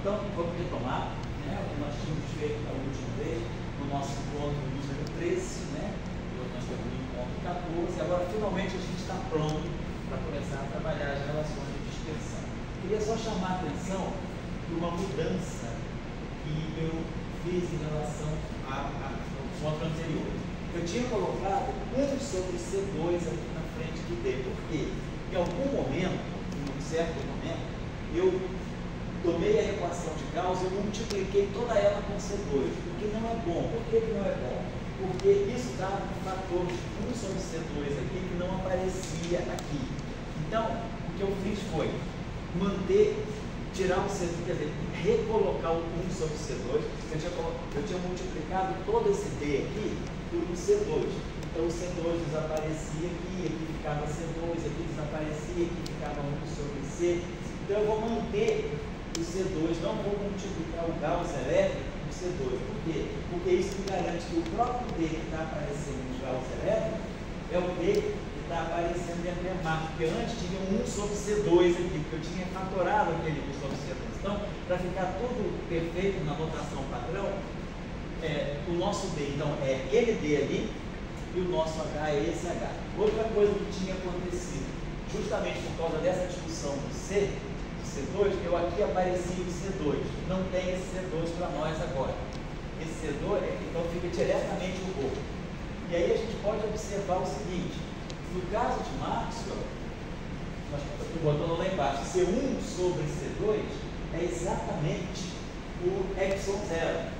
Então, vamos retomar, né, o que nós tínhamos feito a última vez, no nosso encontro número 13, né? Hoje nós temos o encontro 14, e agora finalmente a gente está pronto para começar a trabalhar as relações de dispersão. Queria só chamar a atenção para uma mudança que eu fiz em relação ao encontro anterior. Eu tinha colocado 1 sobre C2 aqui na frente de D, porque em algum momento, em um certo momento, eu tomei a equação de Gauss e multipliquei toda ela com C2, porque não é bom. Por que não é bom? Porque isso dava um fator de 1 sobre C2 aqui que não aparecia aqui. Então, o que eu fiz foi tirar o C2, quer dizer, recolocar o 1 sobre C2. Eu tinha multiplicado todo esse D aqui por um C2. Então o C2 desaparecia aqui, aqui ficava C2, aqui desaparecia, aqui ficava 1 sobre C. Então eu vou manter o C2, não vou multiplicar o Gauss elétrico por C2. Por quê? Porque isso me garante que o próprio D que está aparecendo no Gauss elétrico é o D que está aparecendo dentro da massa. Porque antes tinha 1 sobre C2 aqui, porque eu tinha fatorado aquele 1 sobre C2. Então, para ficar tudo perfeito na notação padrão, o nosso D, então, é aquele D ali, e o nosso H é esse H. Outra coisa que tinha acontecido, justamente por causa dessa discussão do C, do C2, eu aqui aparecia o C2. Não tem esse C2 para nós agora. Esse C2, então, fica diretamente o corpo. E aí a gente pode observar o seguinte, no caso de Maxwell, nós estamos botando lá embaixo, C1 sobre C2 é exatamente o epsilon zero.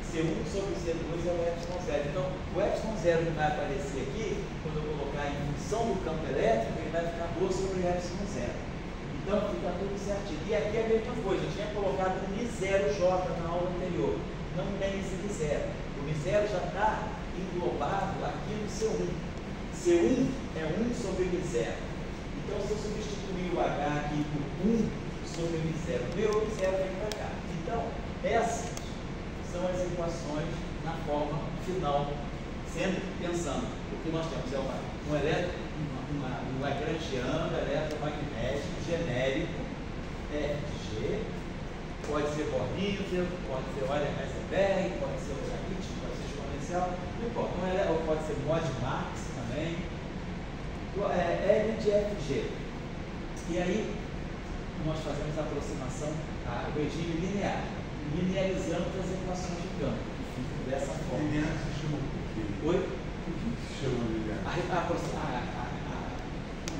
C1 sobre C2 é o epsilon zero. Então, o epsilon zero que vai aparecer aqui, quando eu colocar em função do campo elétrico, ele vai ficar rho sobre o epsilon zero. Então, fica tudo certinho. E aqui é a mesma coisa. Eu tinha colocado um Mi0J na aula anterior. Não tem esse Mi0. O Mi0 já está englobado aqui no C1. C1 é 1 sobre Mi0. Então, se eu substituir o H aqui por 1 sobre Mi0, meu Mi0 vem para cá. Então, essas são as equações na forma final, sempre pensando. O que nós temos é um lagrangiano eletromagnético genérico, FG, pode ser Bohr-Niffer, pode ser Euler-Heisenberg, pode ser logarítmico, pode ser exponencial, não importa. Ou pode ser mod-max também, L de FG. E aí, nós fazemos a aproximação ao regime linear, linearizando as equações de campo, que ficam dessa forma. Linear se chama por quê? Oi? Por que se chama linear?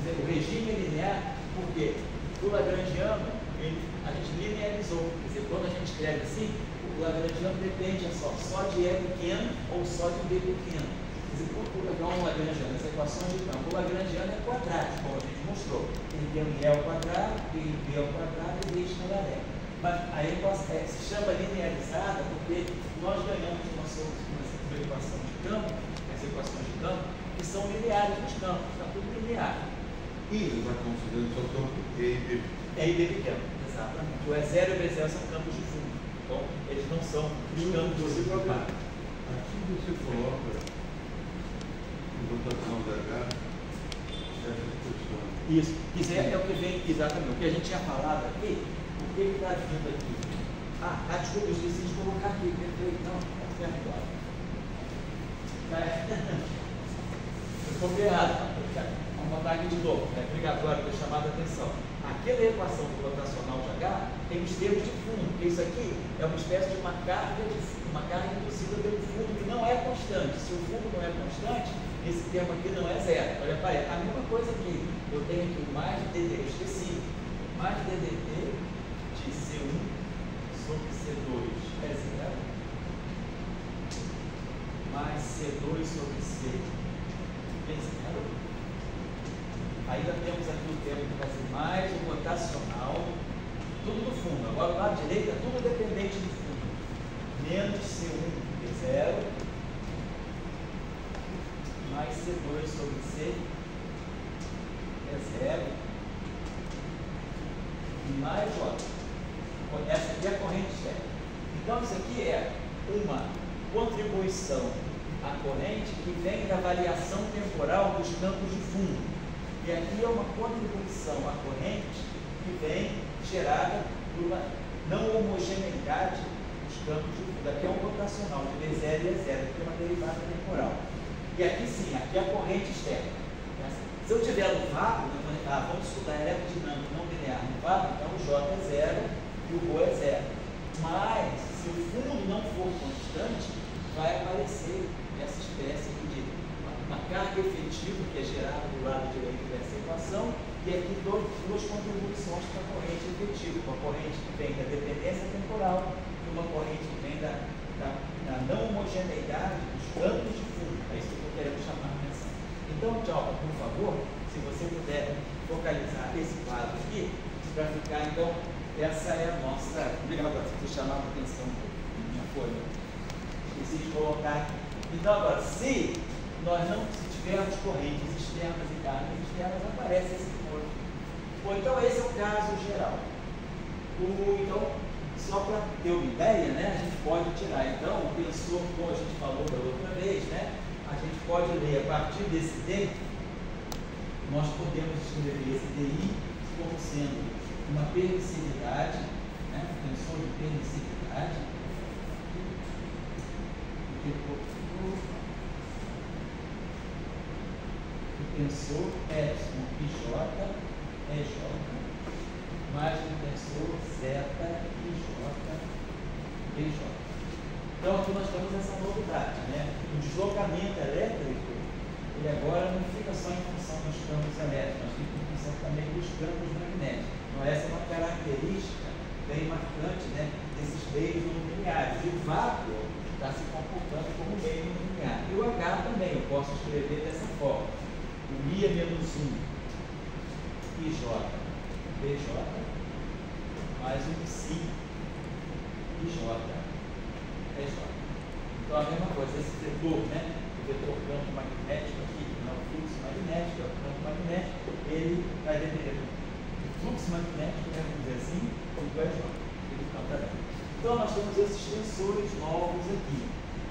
O regime linear, porque o lagrangiano, a gente linearizou. Quer dizer, quando a gente escreve assim, o lagrangiano depende só de E pequeno ou só de B pequeno. Quer dizer, igual o lagrangiano, as equações de campo, o lagrangiano é quadrático, como a gente mostrou. Ele tem um E ao quadrado, tem B ao quadrado e B escalar E. Mas a equação se chama linearizada porque nós ganhamos uma equação de campo, as equações de campo, que são lineares nos campos, está tudo linear. E você está considerando só campo E e B. E e B pequeno, exatamente. O E0 e o B0 são campos de fundo. Então, eles não são os campos de fundo. Aqui você coloca em rotação da H essa expressão. Isso é o que vem exatamente. O que a gente tinha falado aqui. O que está vindo aqui? Desculpa, eu esqueci de colocar aqui. Perfeito. Não, está certo agora. Eu coloquei errado. Vamos botar aqui de novo. Obrigado por ter chamado a atenção. Aquela equação rotacional de H tem os termos de fundo, porque isso aqui é uma espécie de uma carga induzida pelo fundo que não é constante. Se o fundo não é constante, esse termo aqui não é zero. Olha para aí. A mesma coisa aqui. Eu tenho aqui o mais DD, eu esqueci. Mais DDT de C1 sobre C2 é zero, mais C2 sobre C é zero. Ainda temos aqui o termo que vai ser mais o rotacional, tudo do fundo. Agora, do lado direito, é tudo dependente do fundo. Menos C1 é zero, mais C2 sobre C é zero. E mais, essa aqui é a corrente externa. Então, isso aqui é uma contribuição à corrente que vem da variação temporal dos campos de fundo. E aqui é uma contribuição à corrente que vem gerada por uma não homogeneidade dos campos de fundo. Aqui é um rotacional de B0 e E0, aqui é uma derivada temporal. E aqui sim, aqui é a corrente externa. Se eu tiver no vácuo, vamos estudar eletrodinâmica não linear no vácuo, então o J é 0 e o Rho é 0. Mas, se o fundo não for constante, vai aparecer essa espécie aqui de uma carga efetiva que é gerada do lado direito dessa equação, e aqui duas contribuições para a corrente efetiva, uma corrente que vem da dependência temporal e uma corrente que vem da não homogeneidade dos campos de fundo. É isso que eu estou querendo chamar a atenção. Então, Tchau, por favor, se você puder focalizar esse quadro aqui, para ficar, então, essa é a nossa. Obrigado por ter chamado a atenção da minha folha. Esqueci de colocar aqui. Então, agora, se tivermos correntes externas e cargas externas, aparece esse ponto. Bom, então, esse é o caso geral. Então, só para ter uma ideia, né, a gente pode tirar. Então, o tensor, como a gente falou da outra vez, né, a gente pode ler a partir desse D, nós podemos escrever esse DI como sendo uma permissividade, né, um tensor de permissividade, o tensor epsilon IJ EJ mais o tensor zeta IJ BJ. Então aqui nós temos essa novidade, né? O deslocamento elétrico, ele agora não fica só em função dos campos elétricos, mas fica em função também dos campos magnéticos. Então essa é uma característica bem marcante, né, desses meios não lineares. E o vácuo está se comportando como meio não linear. E o H também eu posso escrever dessa forma. O I é menos 1 IJ BJ mais um Psi IJ EJ. Então a mesma coisa, esse vetor, né? O vetor campo magnético aqui, que não é o fluxo magnético, é o campo magnético, ele vai depender do fluxo magnético, né? Vamos dizer assim, do EJ, do campo elétrico. Então nós temos esses tensores novos aqui.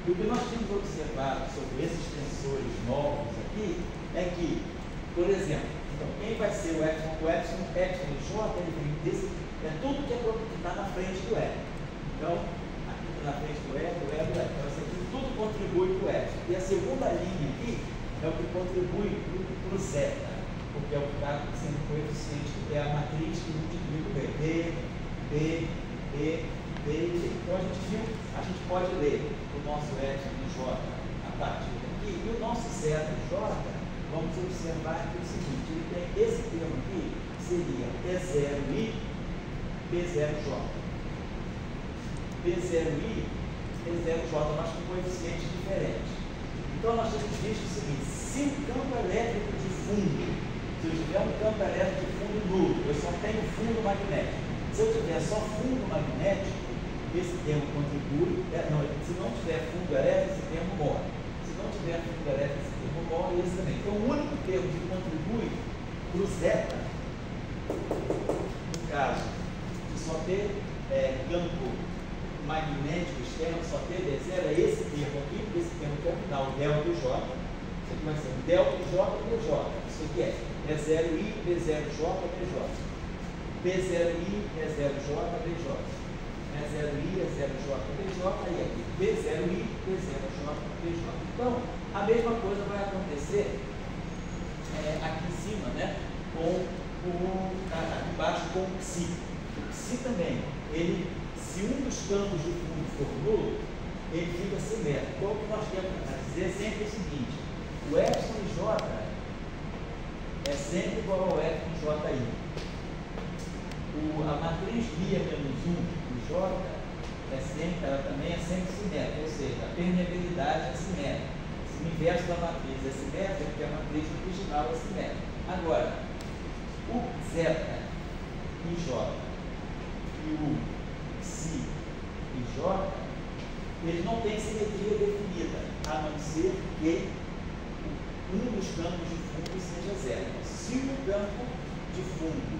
E o que nós temos observado sobre esses tensores novos aqui é que, por exemplo, então, quem vai ser o epsilon? O epsilon J, ele vem desse, é tudo que está na frente do E. Então, aqui está na frente do E, do E, do E. Então, isso aqui tudo contribui para o epsilon. E a segunda linha aqui é o que contribui para o zeta, porque é o que está sendo coeficiente, que é a matriz que multiplica o B. B. Então, a gente pode ler o nosso epsilon J a partir daqui, e o nosso zeta J, vamos observar aqui o seguinte, ele tem esse termo aqui, que seria E0I, B0J. B0I, B0J, mas com coeficientes diferentes. Então, nós temos visto o seguinte, se o campo elétrico de fundo, se eu tiver um campo elétrico de fundo nulo, eu só tenho fundo magnético. Se eu tiver só fundo magnético, esse termo contribui, se não tiver fundo elétrico, esse termo morre. Se não tiver fundo elétrico, esse termo morre, esse também. Então, o único termo que contribui para o zeta, no caso de só ter campo magnético externo, só ter B0, é esse termo aqui, porque esse termo terminal, o delta J. Isso aqui vai ser o delta J, BJ. Isso aqui é E0I, B0J, BJ. B0I, E0J, BJ. E0I, E0J, BJ, aí aqui, B0I, B0J, BJ. Então, a mesma coisa vai acontecer aqui em cima, né, com aqui embaixo com o Psi. O Psi também, se um dos campos de fundo for nulo, ele fica simétrico. Então, o que nós temos a dizer sempre é o seguinte, o epsilon J é sempre igual ao epsilon Ji. A matriz π menos 1 do J ela também é sempre simétrica, ou seja, a permeabilidade é simétrica. Se o inverso da matriz é simétrica, porque a matriz original é simétrica. Agora, o zeta IJ e o Psi IJ, eles não têm simetria definida, a não ser que um dos campos de fundo seja zero. Se o campo de fundo,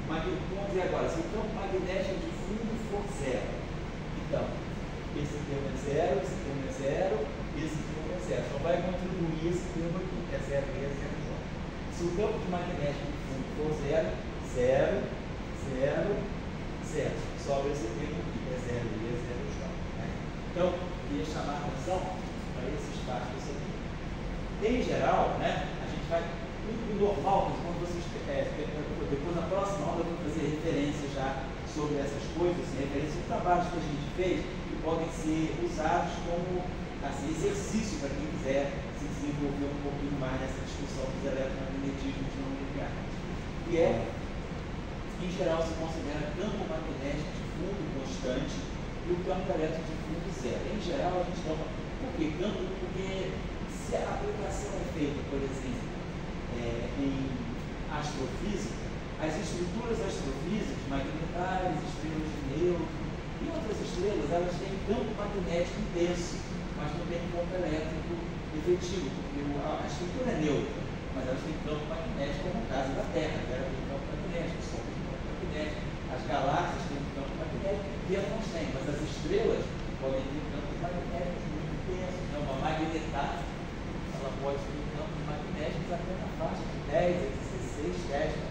vamos ver agora, se o campo magnético de fundo for zero, então, esse termo é zero, esse termo é zero, esse termo é zero. Só vai contribuir esse termo aqui, que é 0 e é 0 J. Se o campo de magnético de fundo for zero, zero, zero, zero. Sobra esse termo sobre essas coisas, em referência a trabalhos que a gente fez, que podem ser usados como assim, exercício para quem quiser se desenvolver um pouquinho mais nessa discussão dos eletromagnetismos não lineares. E em geral, se considera campo magnético de fundo constante e o campo elétrico de fundo zero. Em geral, a gente toma. Por que campo? Porque se a aplicação é feita, por exemplo, em astrofísica, as estruturas astrofísicas, magnetares, estrelas de nêutron e outras estrelas, elas têm campo magnético intenso, mas não têm campo elétrico efetivo, porque a estrutura é neutra, mas elas têm campo magnético, como o caso da Terra, que ela tem campo magnético, o Sol tem campo magnético, as galáxias têm campo magnético, e elas têm, mas as estrelas podem ter campos magnéticos muito intensos. Então, uma magnetar, ela pode ter campos magnéticos até na faixa de 10 a 16 Tesla,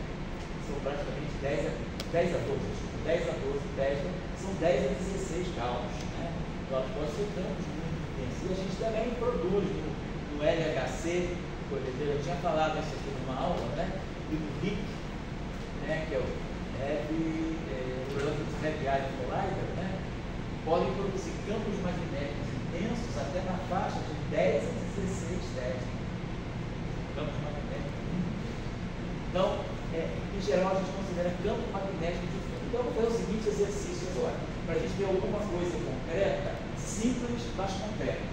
são praticamente 10 a 12 Tesla, são 10 a 16 Gauss, né? Então, elas podem ser campos muito intensos. E a gente também produz no LHC, por exemplo, eu tinha falado isso aqui numa aula, né? E no HIC, né? Que é o Heavy Ion Collider, né? Podem produzir campos magnéticos intensos até na faixa de 10 a 16 Tesla. Campos magnéticos. Então, em geral, a gente considera campo magnético de fundo. Então, vou fazer o seguinte exercício agora, para a gente ver alguma coisa concreta, simples, mas concreta.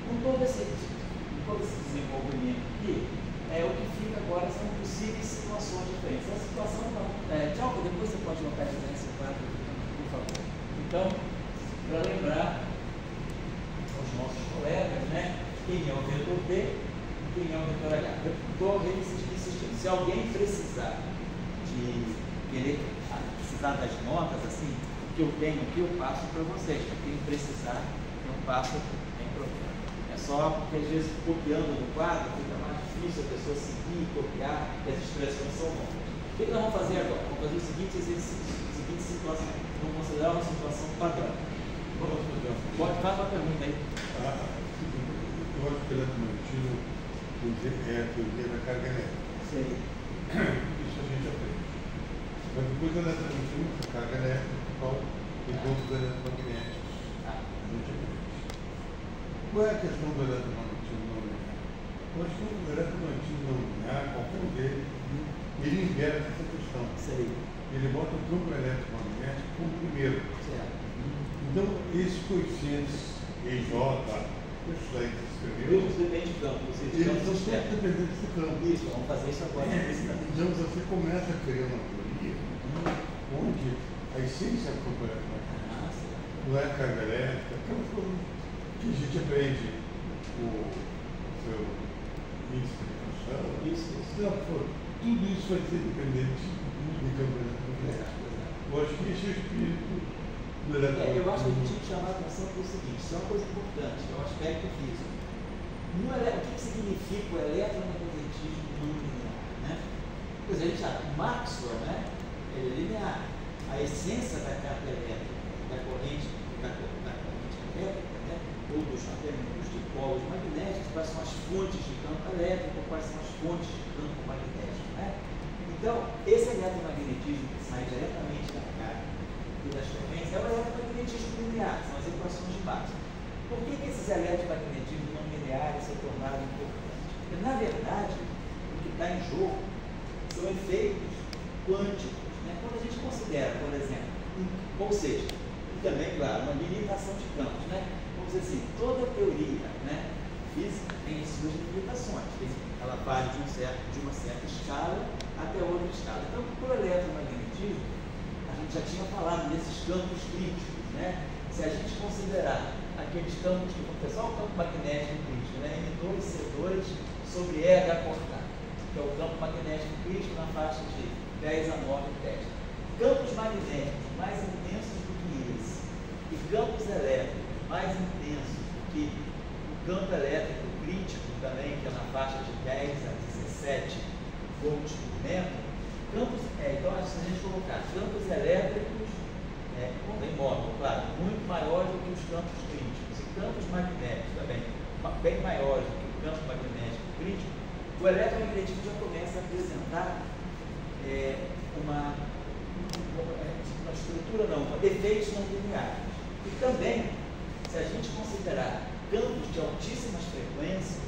Com todo esse desenvolvimento aqui, o que fica agora são possíveis situações diferentes. A situação, Tchau, depois você pode colocar esse quadro, por favor. Então, para lembrar aos nossos colegas, né, quem é o vetor B e quem é o vetor H. Eu estou insistindo, se alguém precisar das notas, assim, que eu tenho aqui, eu passo para vocês. Para quem precisar, eu passo, não tem problema. É só porque às vezes copiando no quadro fica mais difícil a pessoa seguir, copiar, e as expressões são longas. O que nós vamos fazer agora? Vamos fazer o seguinte exercício, a seguinte situação. Vamos considerar uma situação padrão. Pode fazer uma pergunta aí. Eu acho que o eletromagnetismo é a teoria da carga elétrica. Sei. Isso a gente aprende. Mas depois do eletromagnetismo, a carga elétrica, qual tem pontos eletromagnéticos. A gente aprende. Qual é a questão do eletromagnetismo não linear? Eu acho que o eletromagnetismo não linear, qualquer um dele, ele inverte essa questão. Sei. Ele bota o campo eletromagnético como primeiro. Certo. Então, esses coeficientes EJ, isso aí que se escreveu, Eles dependem do campo. eles são sempre dependentes do campo. Isso, vamos fazer isso agora. Então, você começa a criar uma teoria onde a essência do campo eletromagnético não é a carga elétrica, aquela coisa que a gente aprende o seu índice de função. Isso. Tudo isso vai ser dependente do campo eletromagnético. Eu acho que esse é o espírito do eletromagnetismo. Eu acho que a gente tinha que chamar a atenção para o seguinte, isso é uma coisa importante, é o aspecto físico. O que significa o eletromagnetismo não linear? Né? Pois a gente sabe, o Maxwell, né, ele é linear. A essência da carga elétrica, da corrente elétrica, né, ou dos dipolos magnéticos, quais são as fontes de campo elétrico, quais são as fontes de campo magnético. Né? Então, esse eletromagnetismo que sai diretamente da carga e das correntes é o eletromagnetismo linear, são as equações de Maxwell. Por que esses eletromagnetismos não lineares se tornaram importantes? Porque, na verdade, o que está em jogo são efeitos quânticos. Né? Quando a gente considera, por exemplo, ou seja, e também, claro, uma limitação de campos. Né? Vamos dizer assim, toda teoria, né, física tem as suas limitações. Ela vai de uma certa escala até outra escala. Então, para o eletromagnetismo, a gente já tinha falado desses campos críticos. Né? Se a gente considerar aqueles campos que vão só o campo magnético crítico, né? M2, C2 sobre EH cortado, que é o campo magnético crítico na faixa de 10 a 9 Tesla. Campos magnéticos mais intensos do que esse e campos elétricos mais intensos do que o campo elétrico crítico também, que é na faixa de 10 a 17 volts por metro, então se a gente colocar campos elétricos em módulo, claro, muito maiores do que os campos críticos, e campos magnéticos também, bem maiores do que o campo magnético crítico, o eletromagnetismo já começa a apresentar uma estrutura efeitos não lineares. E também, se a gente considerar campos de altíssimas frequências,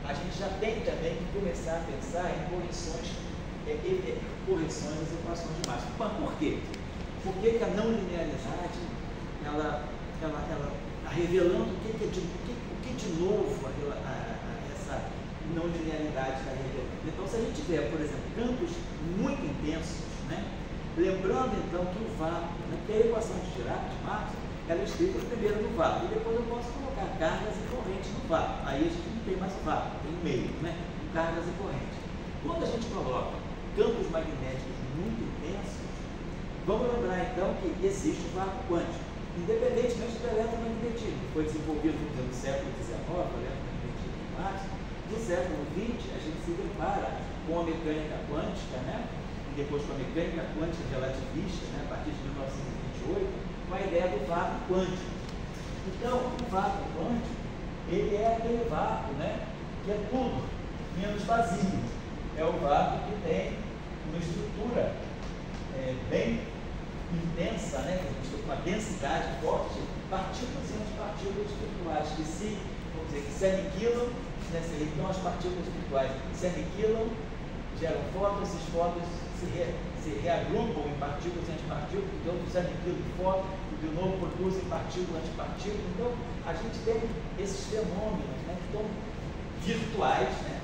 a gente já tem também que começar a pensar em correções das equações de Maxwell. Mas por quê? Por que a não linearidade, ela está revelando o que de novo essa não linearidade está revelando? Então, se a gente tiver, por exemplo, campos muito intensos, né? Lembrando então que o vácuo, né? Que a equação de Dirac, de Maxwell, ela é escrita primeiro no vácuo, e depois eu posso colocar cargas e correntes no vácuo. Aí a gente não tem mais o vácuo, tem o meio, né? Cargas e correntes. Quando a gente coloca campos magnéticos muito intensos, vamos lembrar então que existe o vácuo quântico, independentemente do eletromagnetismo, que foi desenvolvido no século XIX, o eletromagnetismo de Maxwell. No século XX, a gente se depara com a mecânica quântica, né? E depois com a mecânica quântica relativista, né? A partir de 1928, com a ideia do vácuo quântico. Então, o vácuo quântico, ele é aquele vácuo, né? Que é tudo menos vazio. É o vácuo que tem uma estrutura bem intensa, né? Uma densidade forte, partículas e antipartículas virtuais que se aniquilam, né? Então as partículas virtuais se aniquilam, geram fótons, esses fótons se reagrupam em partículas e antipartículas, de outros se aniquilam em fótons, e de novo produzem partículas e antipartículas. Então a gente tem esses fenômenos, né? Que estão virtuais, né?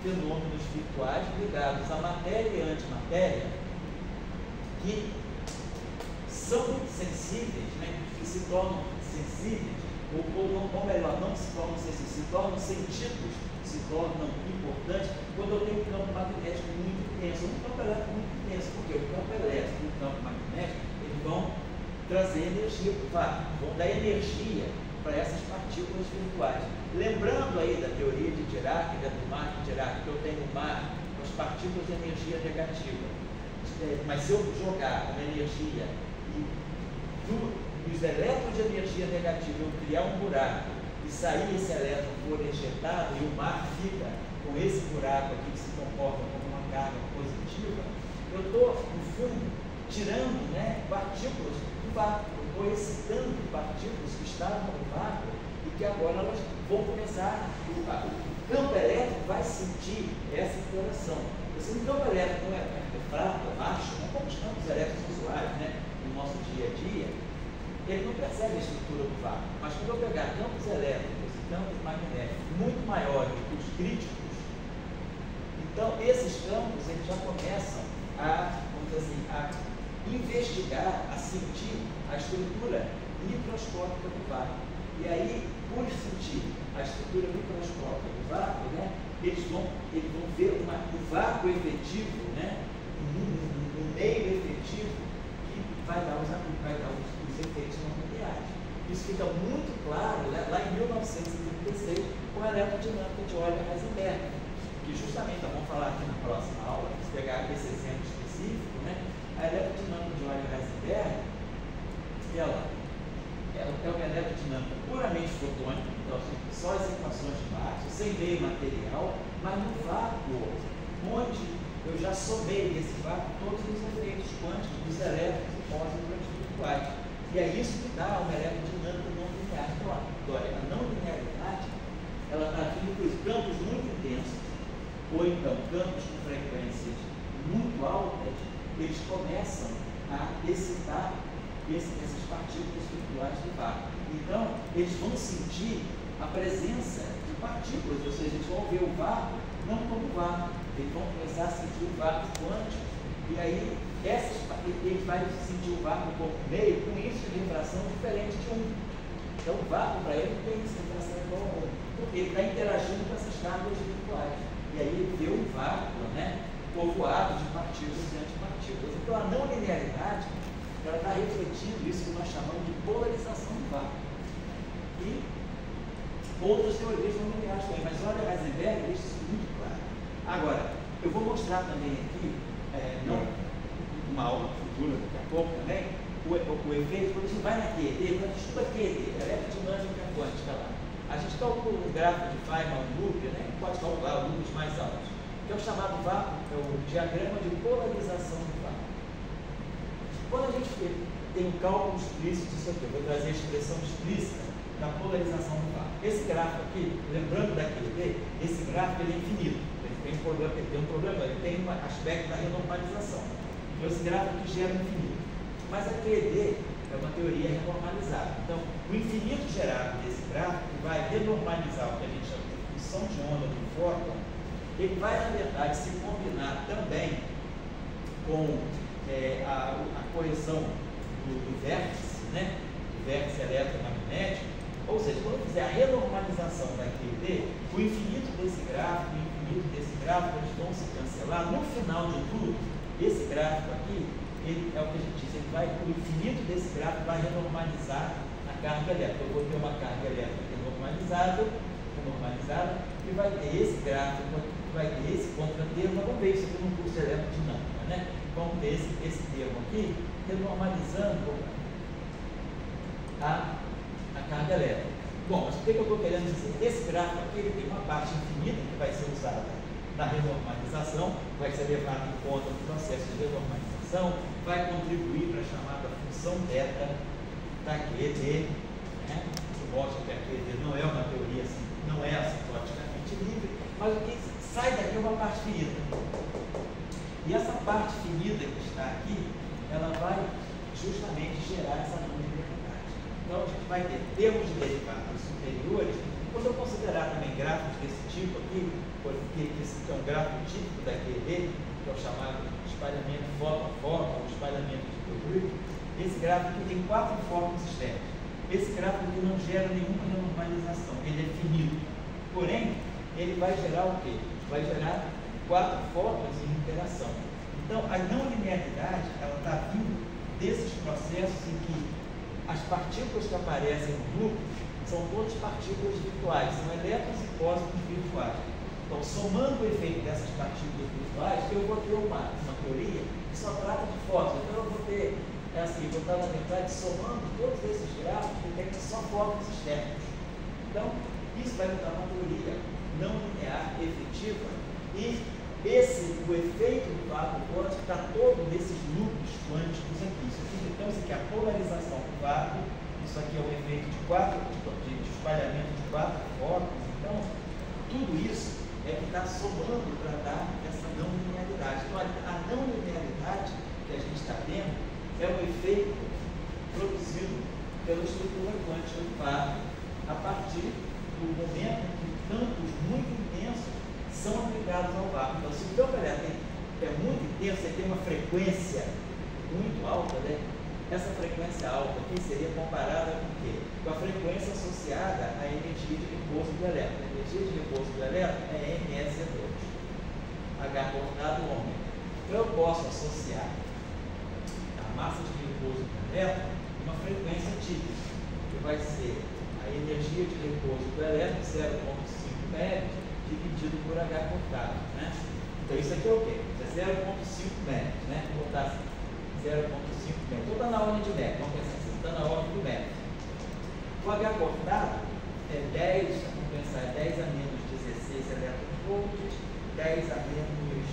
Fenômenos virtuais ligados à matéria e à antimatéria, que são sensíveis, né? Que se tornam sensíveis, ou melhor, não se tornam sensíveis, se tornam sentidos, se tornam importantes quando eu tenho um campo magnético muito intenso, um campo elétrico muito intenso, porque o campo elétrico e o campo magnético, eles vão trazer energia para o vácuo, vão dar energia para essas partículas virtuais. Lembrando aí da teoria de Dirac, do mar de Dirac, que eu tenho o mar com as partículas de energia negativa. Mas se eu jogar uma energia e os elétrons de energia negativa, eu criar um buraco e sair esse elétron for injetado e o mar fica com esse buraco aqui que se comporta como uma carga positiva, eu estou, no fundo, tirando, né, partículas do vácuo. Eu estou excitando partículas que estavam no vácuo e que agora elas vão começar, o campo elétrico vai sentir essa interação. Se o campo elétrico não é fraco, é baixo, né, como os campos elétricos visuais, né, no nosso dia a dia, ele não percebe a estrutura do vácuo. Mas quando eu pegar campos elétricos e campos magnéticos muito maiores do que os críticos, então esses campos eles já começam a, vamos dizer assim, a investigar, a sentir a estrutura microscópica do vácuo. E aí, por sentir a estrutura microscópica do vácuo, né, eles vão ver o vácuo efetivo, né, um meio efetivo que vai dar os efeitos não lineares. Isso fica muito claro, né, lá em 1936 com a eletrodinâmica de Euler Heisenberg, que justamente, vamos falar aqui na próxima aula, se pegar esse exemplo específico, né, a eletrodinâmica de Euler Heisenberg, ela é uma eletrodinâmica puramente fotônica, então só as equações de Maxwell, sem meio material, mas no vácuo, onde eu já somei nesse vácuo todos os efeitos quânticos dos elétrons e pósitrons virtuais. E é isso que dá uma eletrodinâmica não linear. Então, a não linearidade, ela está vindo por campos muito intensos, ou então campos com frequências muito altas, eles começam a excitar essas partículas virtuais do vácuo. Então, eles vão sentir a presença de partículas, ou seja, eles vão ver o vácuo não como vácuo, eles vão começar a sentir o vácuo quântico, e aí ele vai sentir o vácuo como meio com índice de refração diferente de 1. Então, o vácuo para ele não tem índice de refração igual a 1, porque ele está interagindo com essas cargas virtuais. E aí ele vê o vácuo, né, povoado de partículas e antipartículas. Então, a não linearidade, ela está refletindo isso que nós chamamos de polarização do vácuo. E outras teorias não lineares também, mas olha, Heisenberg deixa isso muito claro. Agora, eu vou mostrar também aqui, uma aula futura, daqui a pouco também, o efeito, quando a gente vai na QED, quando a gente estuda QED, eletrodinâmica quântica lá, a gente calcula um gráfico de Feynman loop, né, pode calcular loops mais altos, que é o chamado vácuo, é o diagrama de polarização do vácuo. Quando a gente que tem um cálculo explícito disso aqui. Eu vou trazer a expressão explícita da polarização do vácuo. Esse gráfico aqui, lembrando da QED, esse gráfico ele é infinito. Ele tem um problema, ele tem um aspecto da renormalização. Então esse gráfico aqui gera infinito. Mas a QED é uma teoria renormalizada. Então, o infinito gerado desse gráfico vai renormalizar o que a gente chama de função de onda do fóton. Ele vai, na verdade, se combinar também com a correção do vértice, né? Do vértice eletromagnético. Ou seja, quando eu fizer a renormalização da QED, o infinito desse gráfico e o infinito desse gráfico eles vão se cancelar. No final de tudo, esse gráfico aqui, ele é o que a gente diz, o infinito desse gráfico vai renormalizar a carga elétrica. Eu vou ter uma carga elétrica renormalizada, e vai ter esse gráfico, vai ter esse contratermo. Vamos ver isso aqui no curso de eletrodinâmica, né? Vamos ter esse termo aqui renormalizando a carga elétrica. Bom, mas o que eu estou querendo dizer? Esse gráfico aqui ele tem uma parte infinita que vai ser usada na renormalização, vai ser levado em conta no processo de renormalização, vai contribuir para a chamada função beta da QED, né? Que mostra que a QED não é uma teoria assim, não é asintoticamente livre, mas o que sai daqui é uma parte finita. E essa parte finita que está aqui, ela vai justamente gerar essa não linearidade. Então a gente vai ter termos de derivadas superiores. Quando eu considerar também gráficos desse tipo aqui, que é um gráfico típico da QED, que é o chamado espalhamento fóton-fóton, ou espalhamento de Broglie, esse gráfico aqui tem 4 fórmulas externas. Esse gráfico aqui não gera nenhuma renormalização, ele é finito. Porém, ele vai gerar o quê? Vai gerar 4 fórmulas em interação. Então, a não linearidade, ela está vindo desses processos em que as partículas que aparecem no núcleo são todas partículas virtuais, são elétrons e pósitrons virtuais. Então, somando o efeito dessas partículas virtuais, eu vou ter uma teoria que só trata de fótons. Então, eu vou ter, vou estar, na verdade, somando todos esses gráficos que tem só fótons externos. Então, isso vai me dar uma teoria não linear efetiva e o efeito do vácuo quântico está todo nesses núcleos quânticos aqui. Então, isso aqui é a polarização do vácuo, isso aqui é o efeito de espalhamento de 4 fótons. Então, tudo isso é que está somando para dar essa não linearidade. Então, a não linearidade que a gente está vendo é o efeito produzido pela estrutura quântica do vácuo a partir do momento em que campos muito intensos são aplicados ao vácuo. Então, se o campo elétrico é muito intenso, ele tem uma frequência muito alta, né? Essa frequência alta aqui seria comparada com o quê? Com a frequência associada à energia de repouso do elétron. A energia de repouso do elétron é ms2, H cortado ômega. Então, eu posso associar a massa de repouso do elétron a uma frequência típica, que vai ser a energia de repouso do elétron, 0,5 MeV, dividido por H cortado, né? Então, isso aqui é o quê? Isso é 0,5 MeV, né? Vou botar 0,5 MeV. Então, está na ordem de MeV, vamos pensar assim, está na ordem do MeV. O H cortado é 10, vamos pensar, 10 a menos 16 eletronvolts, 10 a menos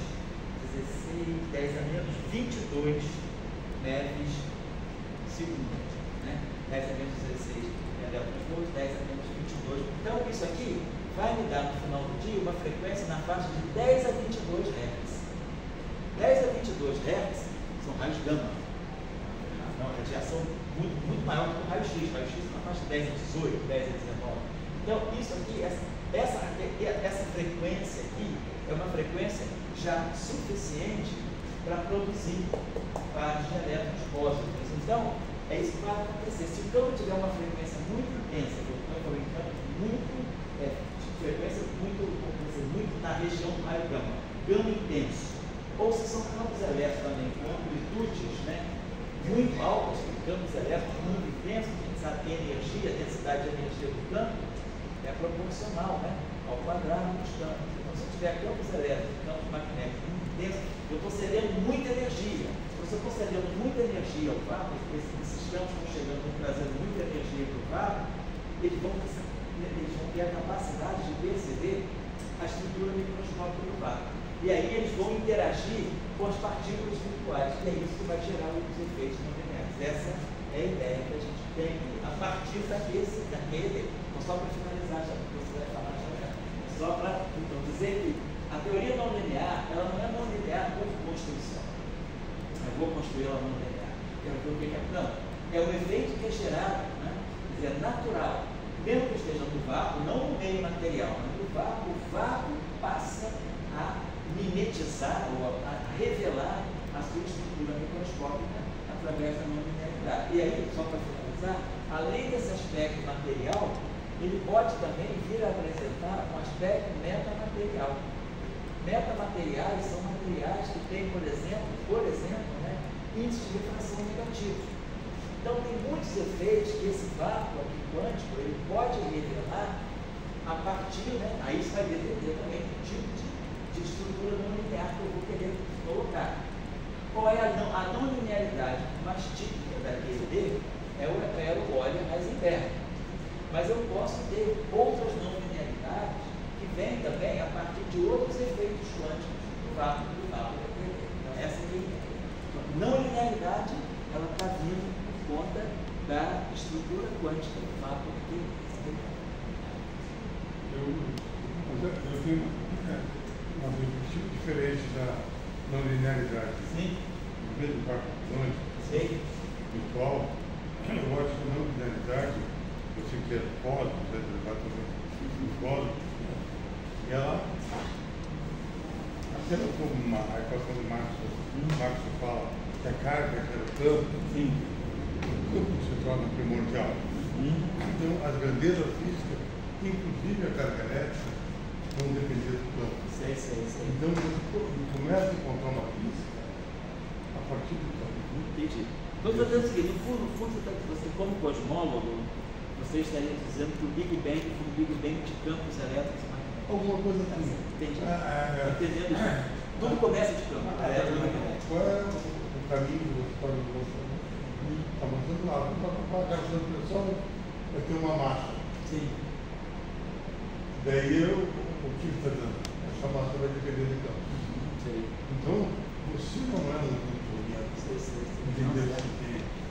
16, 10 a menos 22 MeVs segundo, né? 10 a menos 16 eletronvolts, 10 a menos 22. Então, isso aqui vai me dar no final do dia uma frequência na faixa de 10 a 22 Hz. 10 a 22 Hz são raios gama. Uma radiação muito maior do que o raio-x. O raio-x é na faixa de 10 a 18, 10 a 19. Então, isso aqui, essa frequência aqui é uma frequência já suficiente para produzir pares de elétrons pósitrons. Então, é isso que vai acontecer. Se o campo tiver uma frequência muito intensa, o campo é um campo frequência muito na região do raio gama, gama intenso, ou se são campos elétricos também com amplitudes, né, muito altas, campos elétricos muito intensos, a gente sabe que a energia, a densidade de energia do campo é proporcional, né, ao quadrado dos campos. Então, se eu tiver campos elétricos, campos magnéticos muito intensos, eu estou cedendo muita energia. Se eu estou cedendo muita energia ao vácuo, esses campos estão chegando, estão trazendo muita energia para o vácuo, eles vão ter a capacidade de perceber a estrutura microscópica do vácuo. E aí eles vão interagir com as partículas virtuais. E é isso que vai gerar os efeitos não lineares. Essa é a ideia que a gente tem a partir daquele. Então, só para finalizar, já que você vai falar já. Só para então, dizer que a teoria não linear, ela não é não linear por construção. Eu vou construir ela não linear. Quero ver o que é. Não. É um efeito que é gerado, né? Quer dizer, natural. Mesmo que esteja no vácuo, não no meio material, mas no vácuo, o vácuo passa a mimetizar ou a revelar a sua estrutura microscópica através da não linearidade. E aí, só para finalizar, além desse aspecto material, ele pode também vir a apresentar um aspecto metamaterial. Metamateriais são materiais que têm, por exemplo, né, índices de refração negativos. Então, tem muitos efeitos que esse vácuo aqui quântico ele pode revelar a partir, né, aí isso vai depender também do tipo de estrutura não linear que eu vou querer colocar. Qual é a não linearidade mais típica da QED? É o Euler Heisenberg. Mas eu posso ter outras não linearidades que vêm também a partir de outros efeitos quânticos do vácuo da QED. Então, essa é a ideia. Não linearidade, ela está vindo por conta da estrutura quântica do vácuo da QED. Eu tenho uma perspectiva diferente da não linearidade. Sim. No mesmo vácuo Sei. virtual, eu acho que a não linearidade, você que é pós, você é pós, e ela, aquela como a equação do Marx fala que a carga gera campo, o campo se torna primordial. Então, as grandezas físicas, inclusive a carga elétrica, vão depender do campo. Sei. Então, você começa a encontrar uma física a partir do campo. Entendi. Então, estou dizendo o seguinte, no fundo, você como cosmólogo, você estaria dizendo que o Big Bang foi um Big Bang de campos elétricos e magnéticos. Alguma coisa assim. Entendi. Entendendo isso. Tudo começa de campo elétrico e magnético. Qual é o caminho que você está mostrando? Está mostrando lá, para a caixa de pressão vai ter uma massa. Sim. Daí o que está dando? Essa massa vai depender do campo. Então, você não é um controle. Entendeu?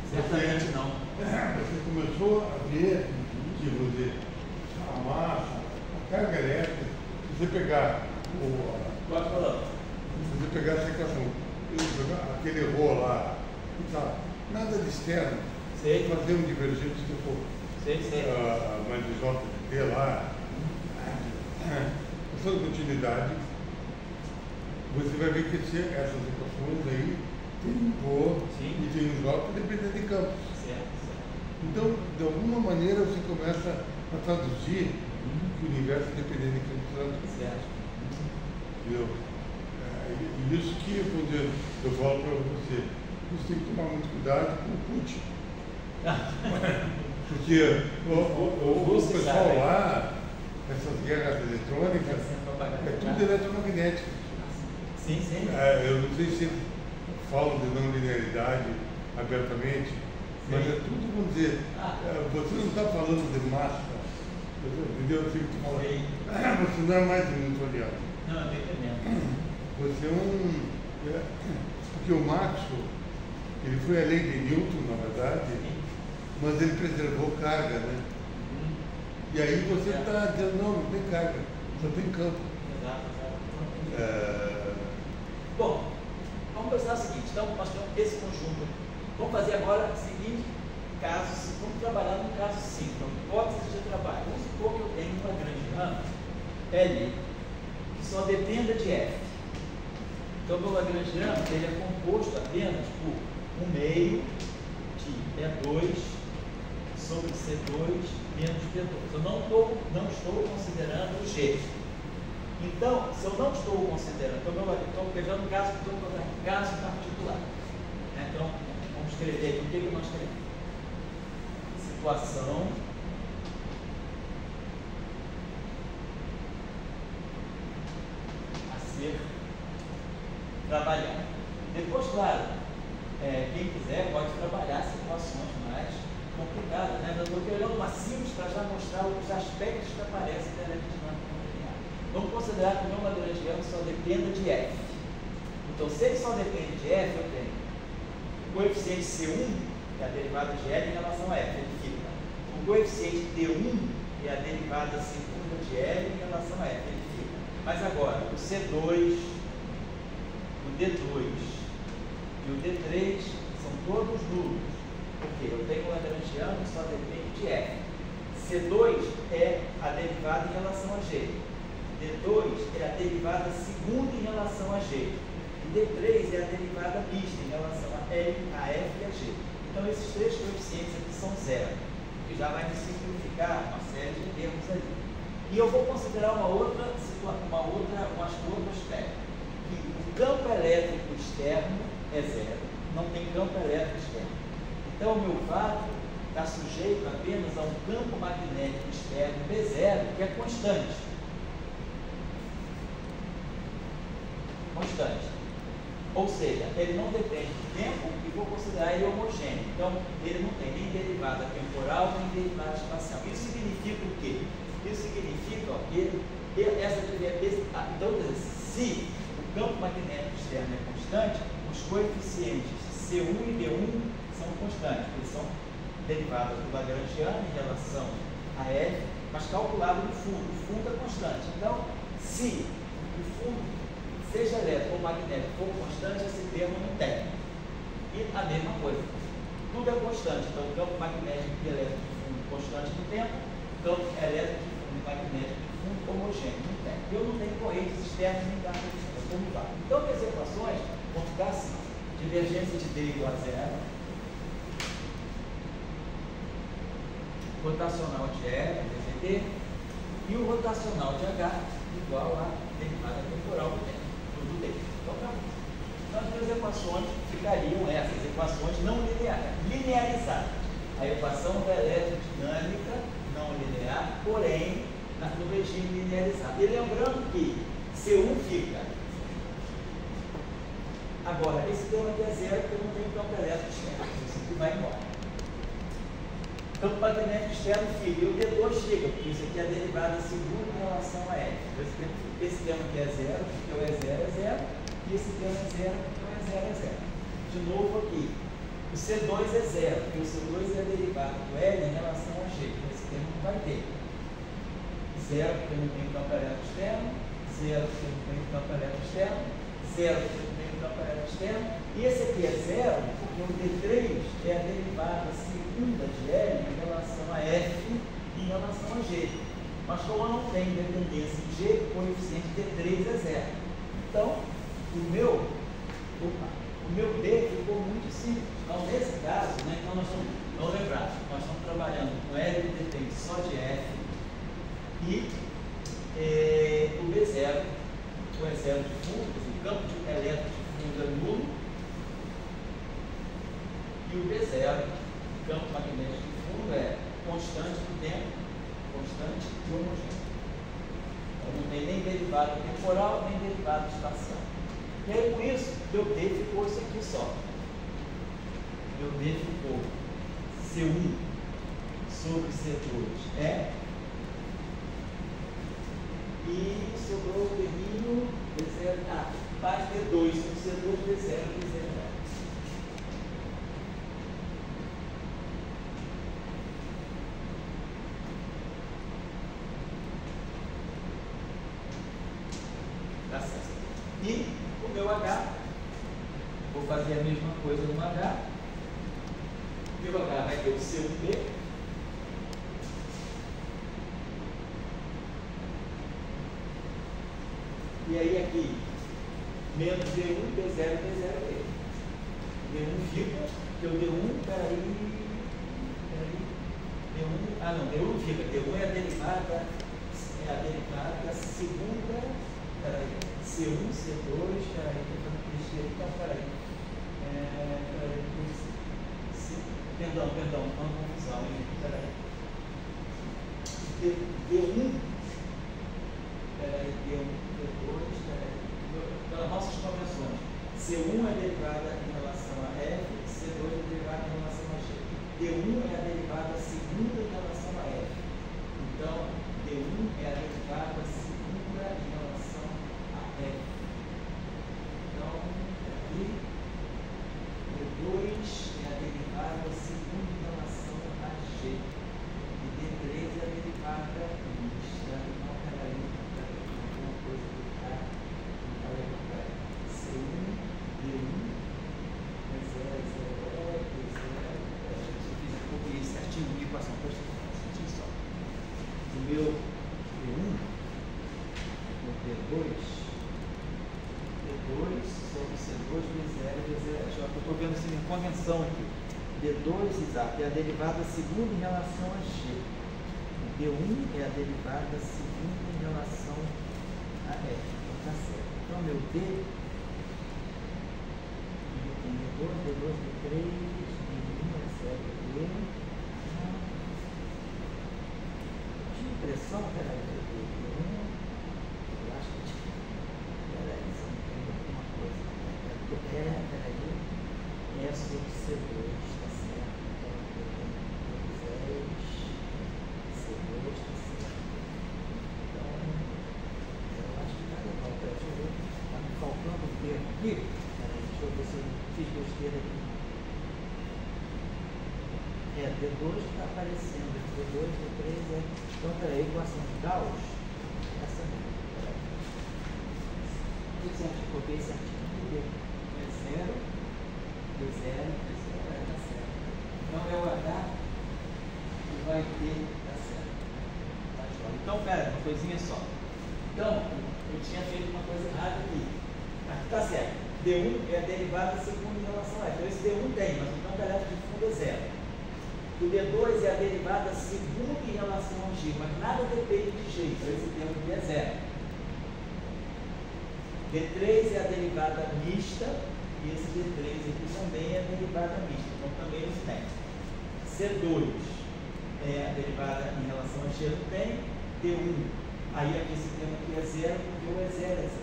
Certamente não. Você começou a ver que a massa, a carga elétrica, se você pegar Pode falar. se você pegar essa equação, aquele rho lá, e tal, nada de externo, Sei. fazer um divergente se for mais de J de T lá, essa continuidade, você vai ver que essas equações aí tem um rho e tem um J dependendo de campos. Certo. Então, de alguma maneira, você começa a traduzir que o universo é dependente de campos. Certo. Entendeu? E isso que eu falo para você, você tem que tomar muito cuidado com o Putin. Porque o pessoal lá, essas guerras eletrônicas, é tudo eletromagnético. Sim. Eu não sei se falam de não linearidade abertamente, mas é tudo, vamos dizer, você não está falando de massa, entendeu? Eu fico te falando, você não é mais um newtoniano. Não, eu estou entendendo. Você é porque o Maxwell, ele foi além de Newton, na verdade, mas ele preservou carga, né? E aí você está dizendo, não tem carga, só tem campo. Exato. Bom, vamos pensar o seguinte, então nós temos esse conjunto. Vamos fazer agora o seguinte caso, vamos trabalhar num caso simples, então, hipótese de trabalho. Vamos supor que eu tenho uma grande rama, L, que só dependa de F. Então, meu Lagrangiano ele é composto apenas por 1 meio de E2 sobre C2 menos P2. Eu não estou considerando o G. Então, se eu não estou considerando, estou pegando um caso particular. Então, vamos escrever aqui, o que nós escrevemos? Situação a ser trabalhada. Depois, claro, quem quiser pode trabalhar situações mais complicadas, né? Eu estou olhando uma simples para já mostrar os aspectos que aparecem da elerodinâmica não linear. Vamos considerar considerar que o meu lagrangiano só dependa de f. Então, se ele só depende de f, eu tenho o coeficiente C1, que é a derivada de L em relação a f, ele fica. O coeficiente D1, que é a derivada segunda de L em relação a f, ele fica. Mas agora, o C2, o D2 e o D3 são todos nulos. Porque eu tenho o lagrangiano que só depende de f. C2 é a derivada em relação a g. D2 é a derivada segunda em relação a g. E D3 é a derivada mista em relação a L, a f e a g. Então, esses três coeficientes aqui são zero, que já vai me simplificar uma série de termos ali. E eu vou considerar um outro aspecto, que o campo elétrico externo é zero, não tem campo elétrico externo. Então, o meu vácuo está sujeito apenas a um campo magnético externo B0, que é constante. Ou seja, ele não depende do tempo e vou considerar ele homogêneo. Então, ele não tem nem derivada temporal, nem derivada espacial. Isso significa o quê? Isso significa que então, se o campo magnético externo é constante, os coeficientes C1 e D1 são constantes, eles são derivadas do lagrangiano em relação a F, mas calculado no fundo. O fundo é constante. Então, se o fundo, seja elétrico ou magnético, for constante, esse termo não tem. E a mesma coisa. Tudo é constante. Então, o campo magnético e elétrico de fundo constante no tempo, campo elétrico de fundo e magnético de fundo homogêneo no tempo. Eu não tenho correntes externas nem cargas externas, como vai. Então, as equações vão ficar assim. Divergência de D igual a zero. Rotacional de E, dVt, e o rotacional de H igual a derivada temporal do tempo. Tudo D. Então, tá bom. Então, as duas equações ficariam essas equações não linearizadas. A equação da eletrodinâmica não linear, porém, no regime linearizado. E lembrando que C1 fica. Agora, esse termo aqui é zero, porque eu não tenho campo elétrico externo. Isso aqui vai embora. Campo magnético externo fica. E o D2 fica, porque isso aqui é a derivada segunda em relação a F. Esse termo aqui é zero, porque o E0 é zero. E esse termo é zero, porque o E0 é zero. De novo aqui. O C2 é zero, porque o C2 é a derivada do L em relação a G. Então, esse termo não vai ter. Zero, porque eu não tenho campo elétrico externo. Zero, porque eu não tenho campo elétrico externo. Zero, porque eu não tenho campo elétrico externo. E esse aqui é zero, porque o D3 é a derivada segunda de L em relação a F e em relação a G. Mas como eu não tenho dependência de G, o coeficiente D3 é zero. Então, o meu D ficou muito simples. Então, nesse caso, né, então vamos lembrar, nós estamos trabalhando com L que depende só de F e o B0, o E0 de fundo, o campo elétrico de fundo é nulo, e o B0, o campo magnético de fundo, é constante no tempo, constante e homogêneo. Então, não tem nem derivada temporal, nem derivada espacial. E aí, por isso, meu D ficou isso aqui só. Meu D ficou C1 sobre C2 é. E sobrou o termino D0, mais D2 sobre C2, D0, D0. Tá certo. E o meu H, vou fazer a mesma coisa no H. O meu H vai ter o C1B. E aí aqui, menos D1, D0, D0B. D1 fica, porque o D1, peraí, D1, D1 não fica, D1 é a derivada segunda, peraí, C1, C2, peraí, perdão, uma confusão, peraí. D1, peraí, D1, D2, pelas nossas convenções, C1 é derivada em relação a F, C2 é derivada em relação a G. D1 é a derivada segunda em relação a F. Então, D1 é a derivada segunda em relação meu D1, no D2 sobre C2, D0, D0. Eu estou vendo assim, em convenção aqui. D2, exato, é a derivada segunda em relação a G. D1 é a derivada segunda em relação a F. Então, tá certo. Então, meu D tem D2, D2, D3, D1 é 0, D. Tinha impressão que era D1. Eu acho que tinha. Peraí, se não tem alguma coisa. Peraí. É sobre C2, tá certo? Então, eu tenho C2, tá certo? Então, eu acho que tá legal. Deixa eu ver. Tá me faltando um termo aqui. Peraí, deixa eu ver se eu fiz besteira aqui. D2 que está aparecendo. D2, D3 é. Então, peraí, equação de Gauss. Essa mesmo. Peraí. Tudo certinho, copiei certinho. D é 0. D0, vai dar certo. Então é o H que vai ter, tá certo. Tá joia. Então, pera, uma coisinha só. Então, eu tinha feito uma coisa errada aqui. Aqui tá certo. D1 é a derivada segunda em relação a F. Então esse D1 tem, mas o campo elétrico de fundo é 0. O D2 é a derivada segunda em relação ao G, mas nada depende de G, então esse termo aqui é 0. D3 é a derivada mista. E esse D3 aqui também é a derivada mista, então também eles têm. C2 é a derivada em relação a G, não tem. D1, aí aqui esse termo aqui é 0, porque o é 0 é 0.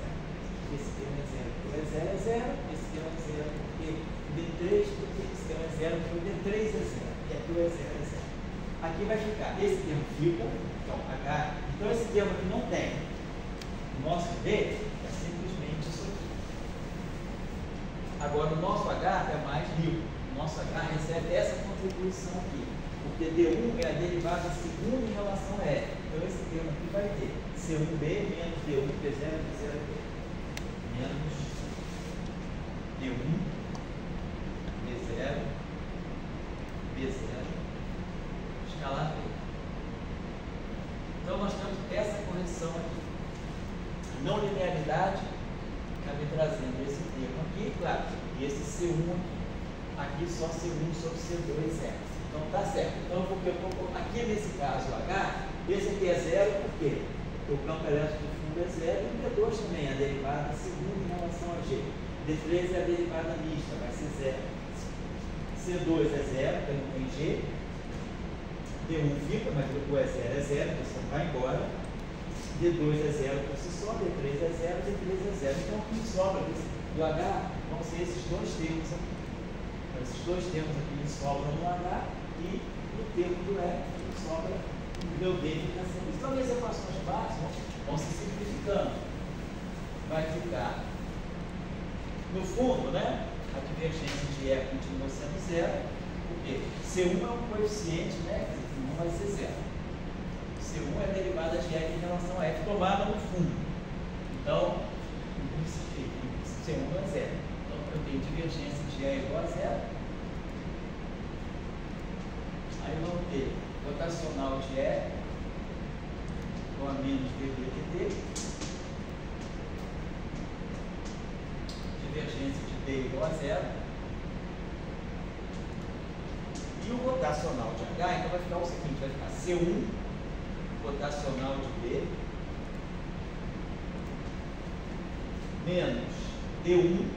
Esse termo é 0, porque o é 0 é 0, esse termo é 0, porque D3, porque esse termo é 0, porque o D3 é 0, e aqui o é 0 é 0. Aqui vai ficar, esse termo fica, então H, então esse termo aqui não tem. O nosso D é simplesmente isso aqui. Agora, o nosso H é mais rico. O nosso H recebe essa contribuição aqui. Porque D1 é a derivada segunda em relação a F. Então, esse termo aqui vai ter C1B menos D1, D0, D0B. Menos D1, D0, B0, escalar B. Então, nós temos essa correção aqui. Não linearidade está me trazendo esse termo aqui, claro, e esse C1 aqui. Aqui só C1 sobre C2 é. Então tá certo. Então eu vou aqui nesse caso H, esse aqui é 0, por quê? Porque o campo elétrico de fundo é 0 e o D2 também é a derivada segunda em relação a G. D3 é a derivada mista, vai ser 0. C2 é 0, porque não tem G. D1 fica, mas o é 0 é 0, então você vai embora. D2 é 0 por si só, D3 é 0, D3 é 0. Então, o que sobra do H vão ser esses dois termos aqui. Então, esses dois termos aqui sobram no H e no termo do E sobra o meu D fica sendo. Então, as equações básicas vão se simplificando. Vai ficar, no fundo, né? A divergência de E continua sendo 0, porque C1 é um coeficiente, né? Não vai ser 0. C1 é a derivada de F em relação a F tomada no fundo. Então, C1 é 0. Então, eu tenho divergência de E igual a 0. Aí vamos ter rotacional de E igual a menos dV/dt. Divergência de D igual a 0. E o rotacional de H, então vai ficar o seguinte, vai ficar C1 rotacional de B menos D1,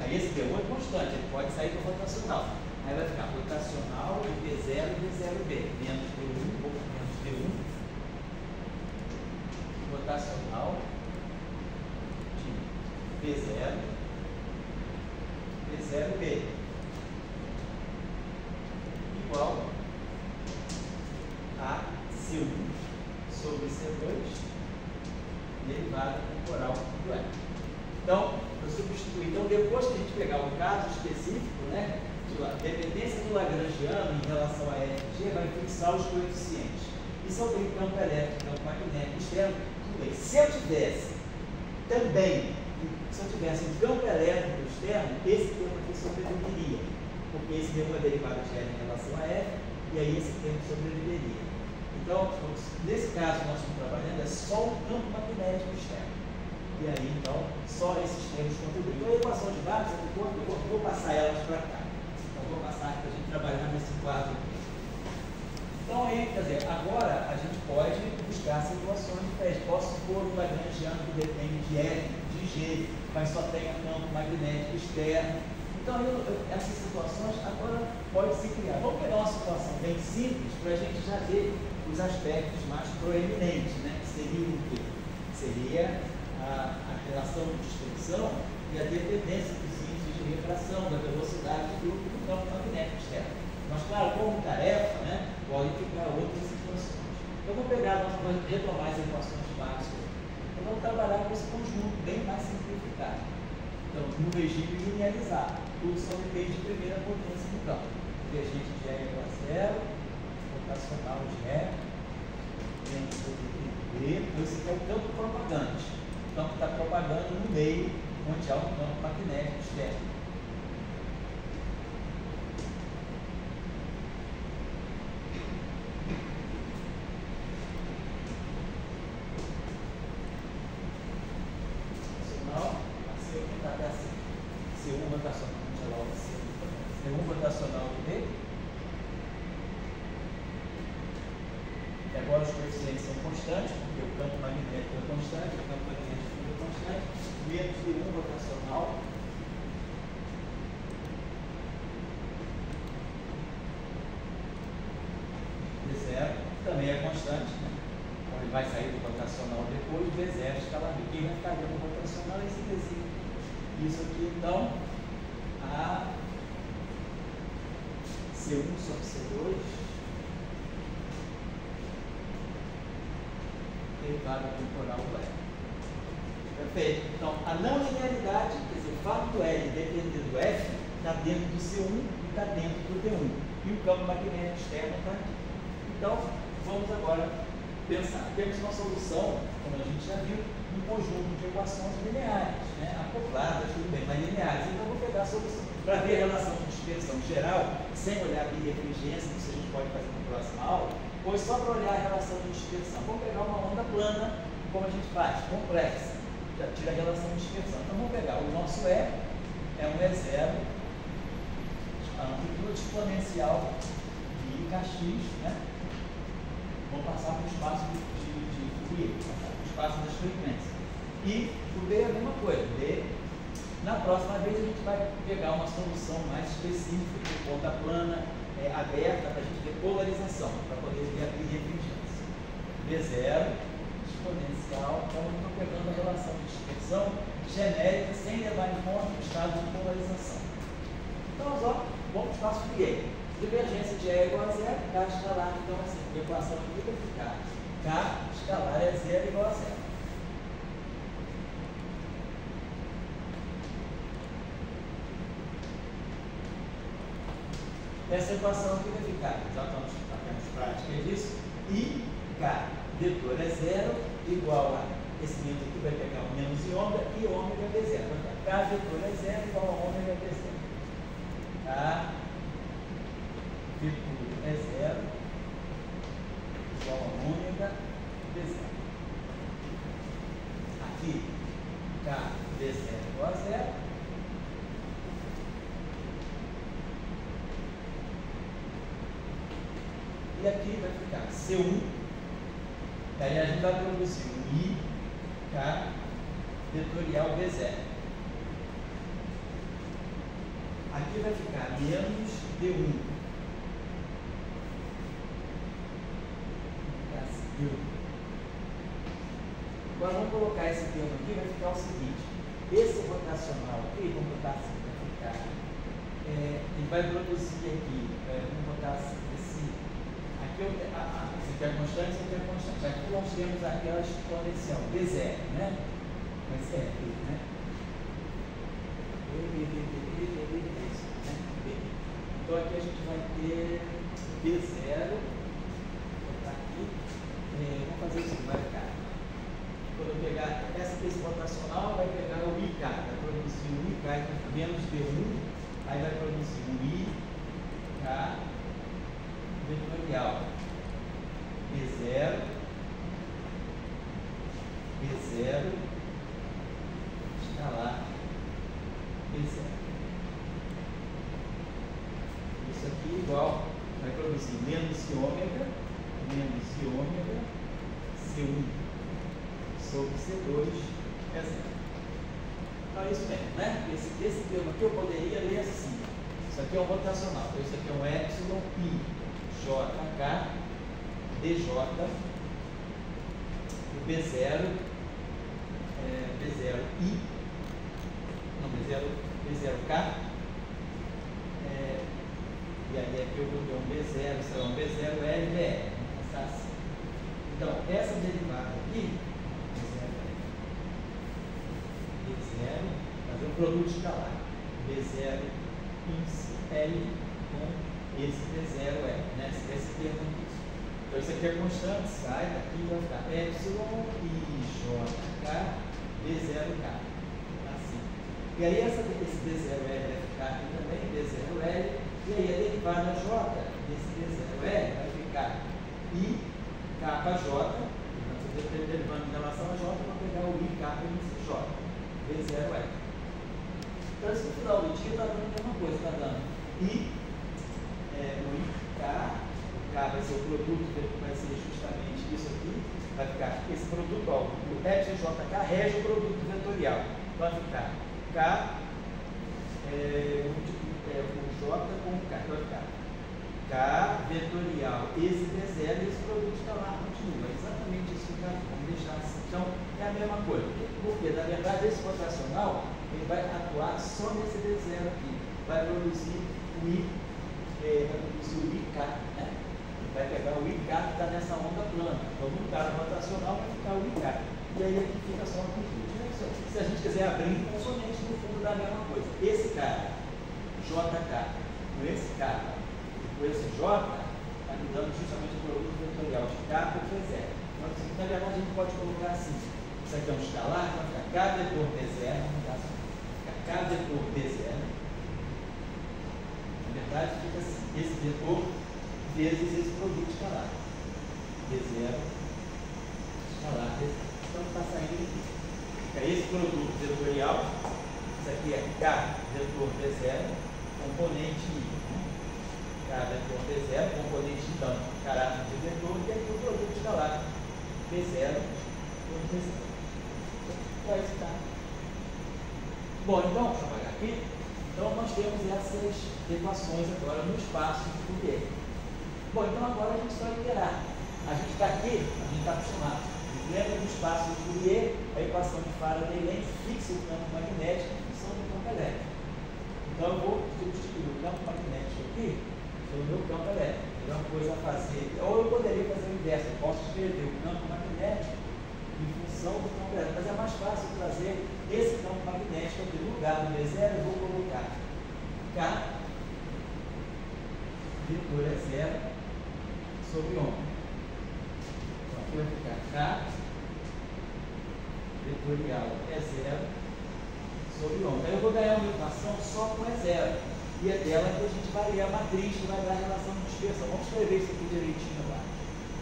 aí esse D1 é constante, ele pode sair do rotacional. Aí vai ficar rotacional de B0 e B0B, menos D1 ou menos D1, rotacional de B0, B0B, igual a C1 sobre C2, derivada temporal do E. Então, eu substituí. Então, depois que a gente pegar o caso específico, né, a dependência do Lagrangiano em relação a FG vai fixar os coeficientes. E se eu tenho campo elétrico, campo magnético externo, tudo bem. Se eu tivesse também, se eu tivesse um campo elétrico externo, esse termo aqui sobreviveria. Porque esse termo é derivado de L em relação a F, e aí esse termo sobreviveria. Então, nesse caso nós estamos trabalhando é só o campo magnético externo. E aí, então, só esses termos contribuem. Então, a equação de Bhatt, eu vou passar elas para cá. Então, vou passar para a gente trabalhar nesse quadro aqui. Então, aí, quer dizer, agora a gente pode buscar situações diferentes. Posso supor um lagrangiano que depende de F, de G, mas só tenha campo magnético externo. Então, essas situações agora pode se criar. Vamos pegar uma situação bem simples para a gente já ver os aspectos mais proeminentes, né? Que seria o quê? Seria a relação de dispersão e a dependência dos índices de refração, da velocidade do campo magnético externo. Mas, claro, como tarefa, né, podem ficar outras situações. Eu vou pegar, nós vamos retomar as equações básicas. Então, vamos trabalhar com esse conjunto bem mais simplificado. Então, no regime linearizado, tudo só depende de primeira potência do campo. Divergente de E igual a zero, rotacional de E, dentro de B. Então, esse aqui é o campo propagante. O campo está propagando no meio, onde há um campo magnético externo. C1 rotacional, deixa lá o C1 rotacional de B. E agora os coeficientes são constantes, porque o campo magnético é constante, o campo magnético é constante, menos D1 rotacional. D0 também é constante, né? Então ele vai sair do rotacional depois, D0 escalar B. Quem vai ficar dentro do rotacional é esse Dzinho. Isso aqui, então, a C1 sobre C2 derivada temporal do L. Perfeito. Então, a não linearidade, quer dizer, o fato do L depender do F, está dentro do C1 e está dentro do D1. E o campo magnético externo está aqui. Então, vamos agora pensar. Temos uma solução, como a gente já viu, um conjunto de equações lineares, né? Acopladas, tudo bem, mas lineares. Então, eu vou pegar a solução. Para ver a relação de dispersão geral, sem olhar a birefringência, que a gente pode fazer na próxima aula, pois só para olhar a relação de dispersão. Vamos pegar uma onda plana, como a gente faz, complexa. Já tira a relação de dispersão. Então, vamos pegar o nosso E, é um E0, a amplitude exponencial de kx, né? Vamos passar para o espaço de Fourier, passar para o espaço das frequências. E o B é a mesma coisa. B, na próxima vez a gente vai pegar uma solução mais específica, de ponta plana, aberta, para a gente ver polarização, para poder ver a birefringência. B0, exponencial, então eu estou pegando a relação de dispersão genérica, sem levar em conta o estado de polarização. Então, ó, vamos para o espaço Fourier. Divergência de E igual a zero, K escalar, então assim, a equação aqui vai ficar K escalar é zero igual a zero. Essa equação aqui vai ficar, já estamos fazendo prática disso, I, K, vetor é zero, igual a, esse menos aqui vai pegar o menos i ômega, e ômega é zero. Vai ficar K vetor é zero, igual a ômega é zero. K vetor é zero, igual a ômega d0. Aqui, K d0 igual a zero. E aqui vai ficar C1. Daí a gente vai produzir um I, K, vetorial B0. Aqui vai ficar menos D1. Agora vamos colocar esse termo aqui, vai ficar o seguinte. Esse rotacional aqui, vamos botar assim, vai ficar. Ele vai produzir aqui, vamos botar assim, aqui esse aqui é constante, esse aqui é constante. Aqui nós temos aquela exponencial, B0, né? Vai ser aqui, né? Então aqui a gente vai ter B0, vou botar aqui, vamos fazer isso aqui, vai ficar. Quando eu pegar esse rotacional, vai pegar o IK, vai produzir um IK menos D1, aí vai produzir um IK vetorial B0 B0, B0, escalar B0. Isso aqui igual, vai produzir menos I ômega, C1 sobre C2 é zero. Então é isso mesmo, né? Esse termo aqui eu poderia ler assim. Isso aqui é um rotacional. Então isso aqui é um epsilon I JK DJ o B0 I não, B0K e aí aqui eu vou ter um B0, será um B0L BR. Vamos passar assim. Então essa derivada aqui B0, fazer um produto escalar B0 índice L com esse B0L, né? Esse termo aqui. Então isso aqui é constante, sai daqui vai ficar epsilon IJK B0K. Assim. E aí esse B0L vai ficar aqui também, B0L, e aí a derivada J desse B0L vai ficar I KJ, então você está derivando em relação a J para pegar o I K índice J, B0L. Então isso no final do dia está dando a mesma coisa, está dando I, o IK. K vai ser o produto, que vai ser justamente isso aqui, vai ficar esse produto, ó, o epsilon JK rege o produto vetorial, vai ficar K, o J com o K, vai ficar K vetorial, esse B0 e esse produto escalar continua, é exatamente isso que vamos deixar assim. Então é a mesma coisa, porque na verdade esse rotacional ele vai atuar só nesse B0 aqui, vai produzir o I, IK, né? Vai pegar o IK que está nessa onda plana. Então, no caso rotacional, vai ficar o IK. E aí aqui fica só a amplitude. Se a gente quiser abrir consonante, no fundo dá a mesma coisa. Esse cara, JK, com esse cara, com esse J, está me dando justamente o produto vetorial de K por V0. Então, na verdade, a gente pode colocar assim. Isso aqui é um escalar, vai ficar K vetor B0, fica K vetor B0. Na verdade, fica assim. Esse vetor vezes esse produto escalar. B0 escalar B0. Então está saindo aqui. Fica esse produto vetorial. Isso aqui é K vetor B0, componente I. K vetor B0, componente I, então, caráter de vetor, e aqui o produto escalar B0 por B0. Então está. Bom, então, deixa eu apagar aqui. Então nós temos essas equações agora no espaço de Fourier. Bom, então agora a gente vai iterar. A gente está aqui, a gente está acostumado. Lembra do espaço de Fourier, a equação de Faraday-Lenz fixa o campo magnético em função do campo elétrico. Então eu vou substituir o campo magnético aqui pelo meu campo elétrico. É uma coisa a fazer. Ou eu poderia fazer o inverso, eu posso escrever o campo magnético em função do campo elétrico. Mas é mais fácil trazer esse campo magnético aqui no lugar do B0, eu vou colocar K vetor é 0 sobre ômega. Então aqui vai ficar K vetorial é 0 sobre ômega. Aí eu vou ganhar uma equação só com E0. E é dela que a gente vai ler a matriz que vai dar a relação de dispersão. Vamos escrever isso aqui direitinho lá.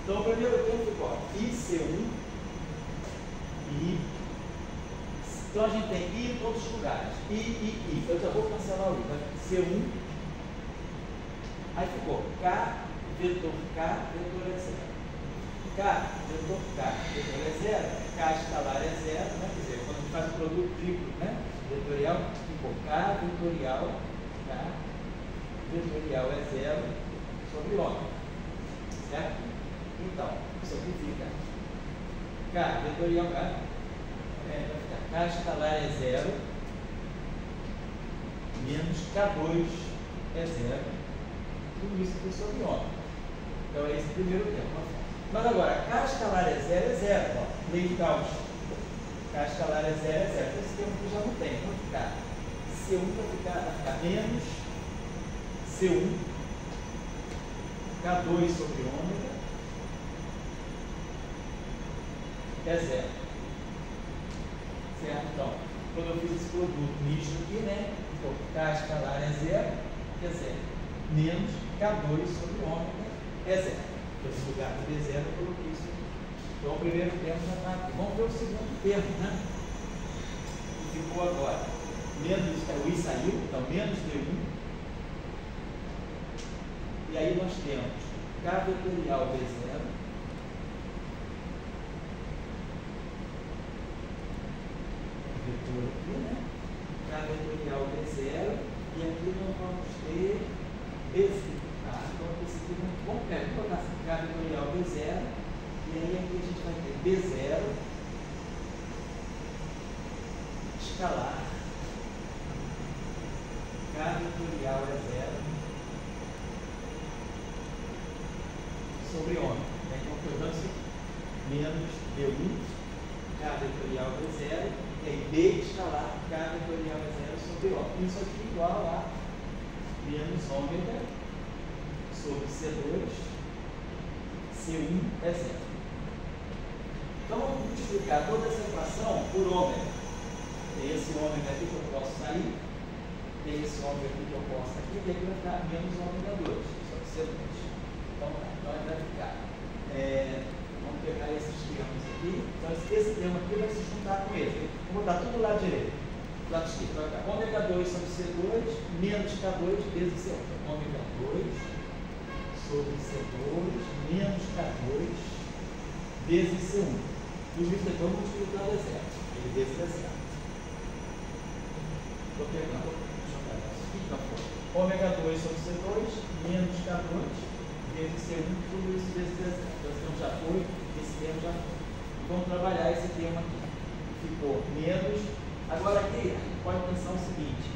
Então o primeiro termo ficou IC1 e então a gente tem I em todos os lugares. I. Eu já vou cancelar o I. Vai C1. Aí ficou K vetor é 0. K vetor é 0. K escalar é 0. Né? Quer dizer, quando a gente faz o produto triplo, né? Vetorial, ficou K vetorial é 0 sobre ômega. Certo? Então, isso aqui fica K vetorial K escalar é 0 menos K2 é 0. Tudo isso aqui sobre ômega. Então é esse o primeiro termo. Mas agora, K escalar é 0 é 0. Ó, lei de Gauss. K escalar é 0 é 0. Esse termo aqui já não tem. Então ficar C1 vai ficar menos C1 K2 sobre ômega é 0. Certo? Então, quando eu fiz esse produto misto aqui, né? Então, K escalar é 0, quer dizer, menos K2 sobre ômega é 0. Esse lugar de B0 eu coloquei isso aqui. Então o primeiro termo já está aqui. Vamos ver o segundo termo, né? Que ficou agora. Menos, o I saiu, então menos D1. E aí nós temos K vetorial B0. Vetor aqui, né? K vetorial B0. E aqui nós vamos ter esse. Então esse aqui vamos colocar assim, K vetorial B0. E aí aqui a gente vai ter B0 escalar. K vetorial é 0 sobre ômega. Então, portanto, isso aqui. Menos D1, K vetorial é 0, e aí B escalar, K vetorial é 0 sobre ômega. Isso aqui é igual a menos ômega sobre C2, C1 é 0. Então, vamos multiplicar toda essa equação por ômega. Tem esse ômega aqui que eu posso sair. Tem esse ômega aqui que eu posso aqui, e aqui vai ficar menos ômega 2, sobre C2. Então, vai ficar. Vamos pegar esses termos aqui. Então, esse termo aqui vai se juntar com esse. Vou botar tudo do lado direito. Do lado esquerdo. Vai ficar ômega 2 sobre C2, menos K2 vezes C1. Então, ômega 2 sobre C2, menos K2 vezes C1. E o depois multiplicado é 0. Ele vezes é 0. Estou pegando. Ômega 2 sobre C2, menos K2, vezes C1, tudo isso vezes C0. Esse termo já foi, esse termo já foi. E vamos trabalhar esse termo aqui. Ficou menos. Agora aqui, pode pensar o seguinte.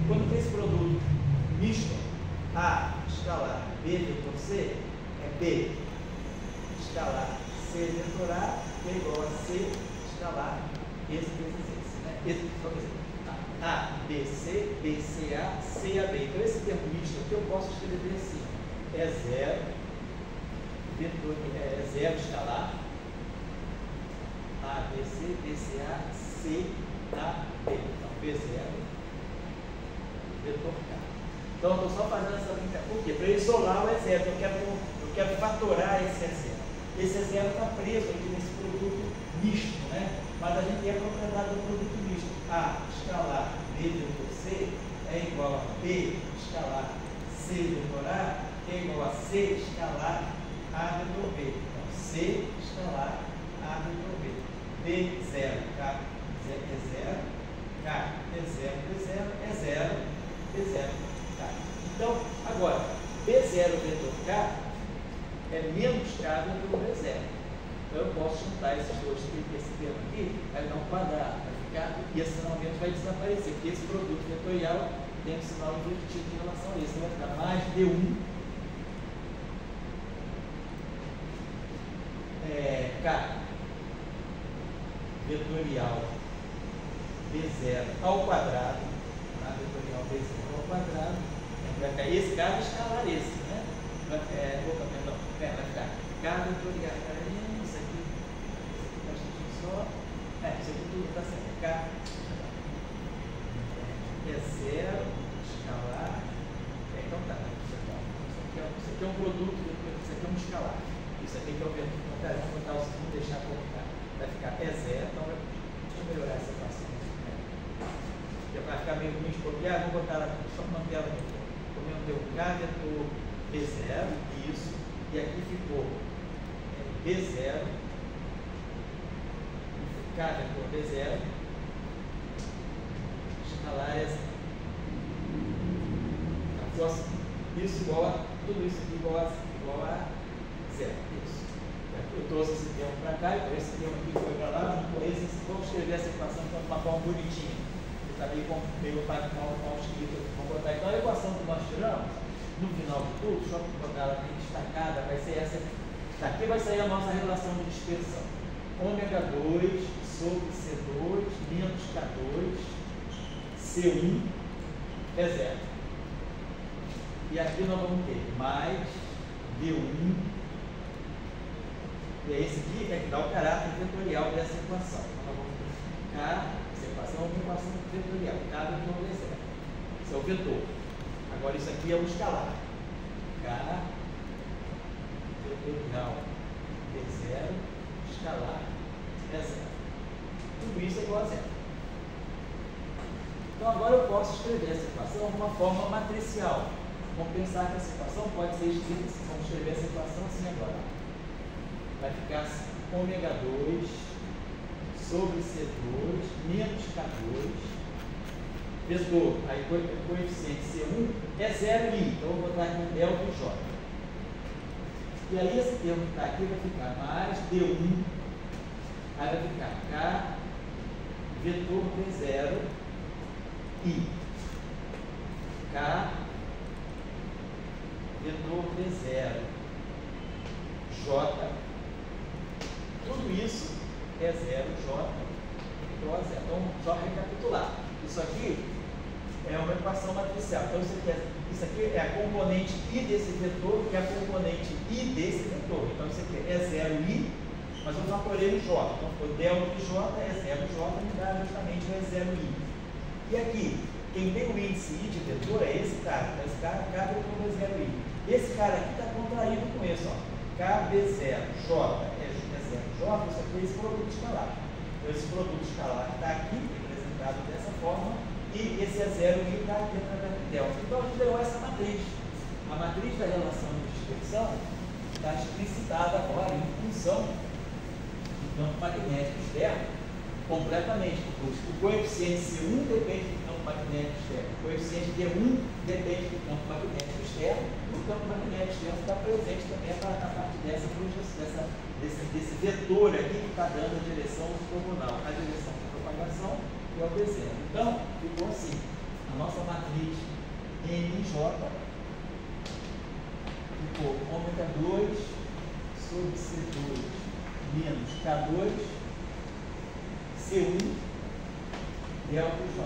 Quando tem esse produto misto, A escalar B vetor C, é B escalar C vetor A, que é igual a C escalar esse vezes esse. Né? Esse, vamos dizer, A, B, C, B, C, A, C, A, B. Então, esse termo misto aqui eu posso escrever assim. É 0, vetor, é 0 escalar, A, B, C, B, C, A, C, A, B. Então, B0, vetor K. Então, eu estou só fazendo essa brincadeira. Por quê? Para isolar o E0, eu quero fatorar esse E0. Esse E0 está preso aqui nesse produto misto, né? Mas a gente tem a propriedade do produto misto. A escalar B vetor C é igual a B escalar C vetor A, que é igual a C escalar A vetor B. Então, C escalar A vetor B. B0, K é 0, K é 0, B0 é 0, B0, K. Então, agora, B0 vetor K é menos K vetor B0. Então, eu posso juntar esses dois, esse termo aqui, vai dar um quadrado, vai ficar, e esse sinalmente vai desaparecer, porque esse produto vetorial tem um sinal invertido em relação a isso. Então, vai ficar mais D1 K vetorial B0 ao quadrado, K vetorial B0 ao quadrado, vai ficar esse K vai escalar esse, né? Vai ficar K vetorial, isso aqui só, isso aqui tudo está certo, K é 0, escalar, então tá, isso aqui é um produto, isso aqui é um escalar, isso aqui que é o vetor, vamos botar o segundo, deixar como K, vai ficar E0, então deixa eu melhorar essa equação, vai ficar meio ruim de copiar, vou botar ela só uma tela aqui, vou manter o K vetor B0, isso, e aqui ficou B0, K vetor B0, escalar é 0. Isso igual a, tudo isso aqui igual a 0. Isso. Eu trouxe esse termo para cá, então esse termo aqui foi para lá, vamos escrever essa equação de uma forma bonitinha. Está meio mal escrito. Vamos botar então a equação que nós tiramos, no final de tudo, só para botar ela bem destacada, vai ser essa. Daqui vai sair a nossa relação de dispersão. Ômega 2 sobre C2 menos K2, C1 é 0. E aqui nós vamos ter mais D1. E esse aqui é que dá o caráter vetorial dessa equação. Então nós vamos verificar essa equação, é uma equação vetorial. K vetor é 0. Isso é o vetor. Agora isso aqui é o escalar. K vetorial B0 escalar é zero. Tudo isso é igual a zero. Então agora eu posso escrever essa equação de uma forma matricial. Vamos pensar que essa equação pode ser escrita, vamos escrever essa equação assim agora. Vai ficar assim, ômega 2 sobre C2 menos K2 vetor, aí o coeficiente C1 é 0 i, então eu vou botar aqui um delta e J. E aí esse termo que está aqui vai ficar mais D1, aí vai ficar K vetor B0 i K vetor B0 J, tudo isso é 0J igual a zero. Então, só recapitular. Isso aqui é uma equação matricial. Então, isso aqui é a componente I desse vetor, que é a componente I desse vetor. Então, isso aqui é 0I, mas eu fatorei o J. Então, o delta de J é 0J, me dá justamente o 0I. E aqui, quem tem o índice I de vetor é esse cara. Esse cara, K vetor é 0I. Esse cara aqui está contraído com esse, ó. KB0J é 0J, isso aqui é esse produto escalar. Então, esse produto escalar está aqui, representado dessa forma, e esse é 0i está aqui através do delta. Então, a gente ganhou essa matriz. A matriz da relação de dispersão está explicitada agora em função do campo magnético externo completamente. O coeficiente C1 depende do campo magnético externo, o coeficiente D1 depende do campo magnético externo, e o campo magnético externo está presente também a partir dessa projeção, desse vetor aqui que está dando a direção ortogonal, a direção de propagação, que é o B0. Então, ficou assim, a nossa matriz NJ ficou ômega 2 sobre C2 menos K2 C1 delta J.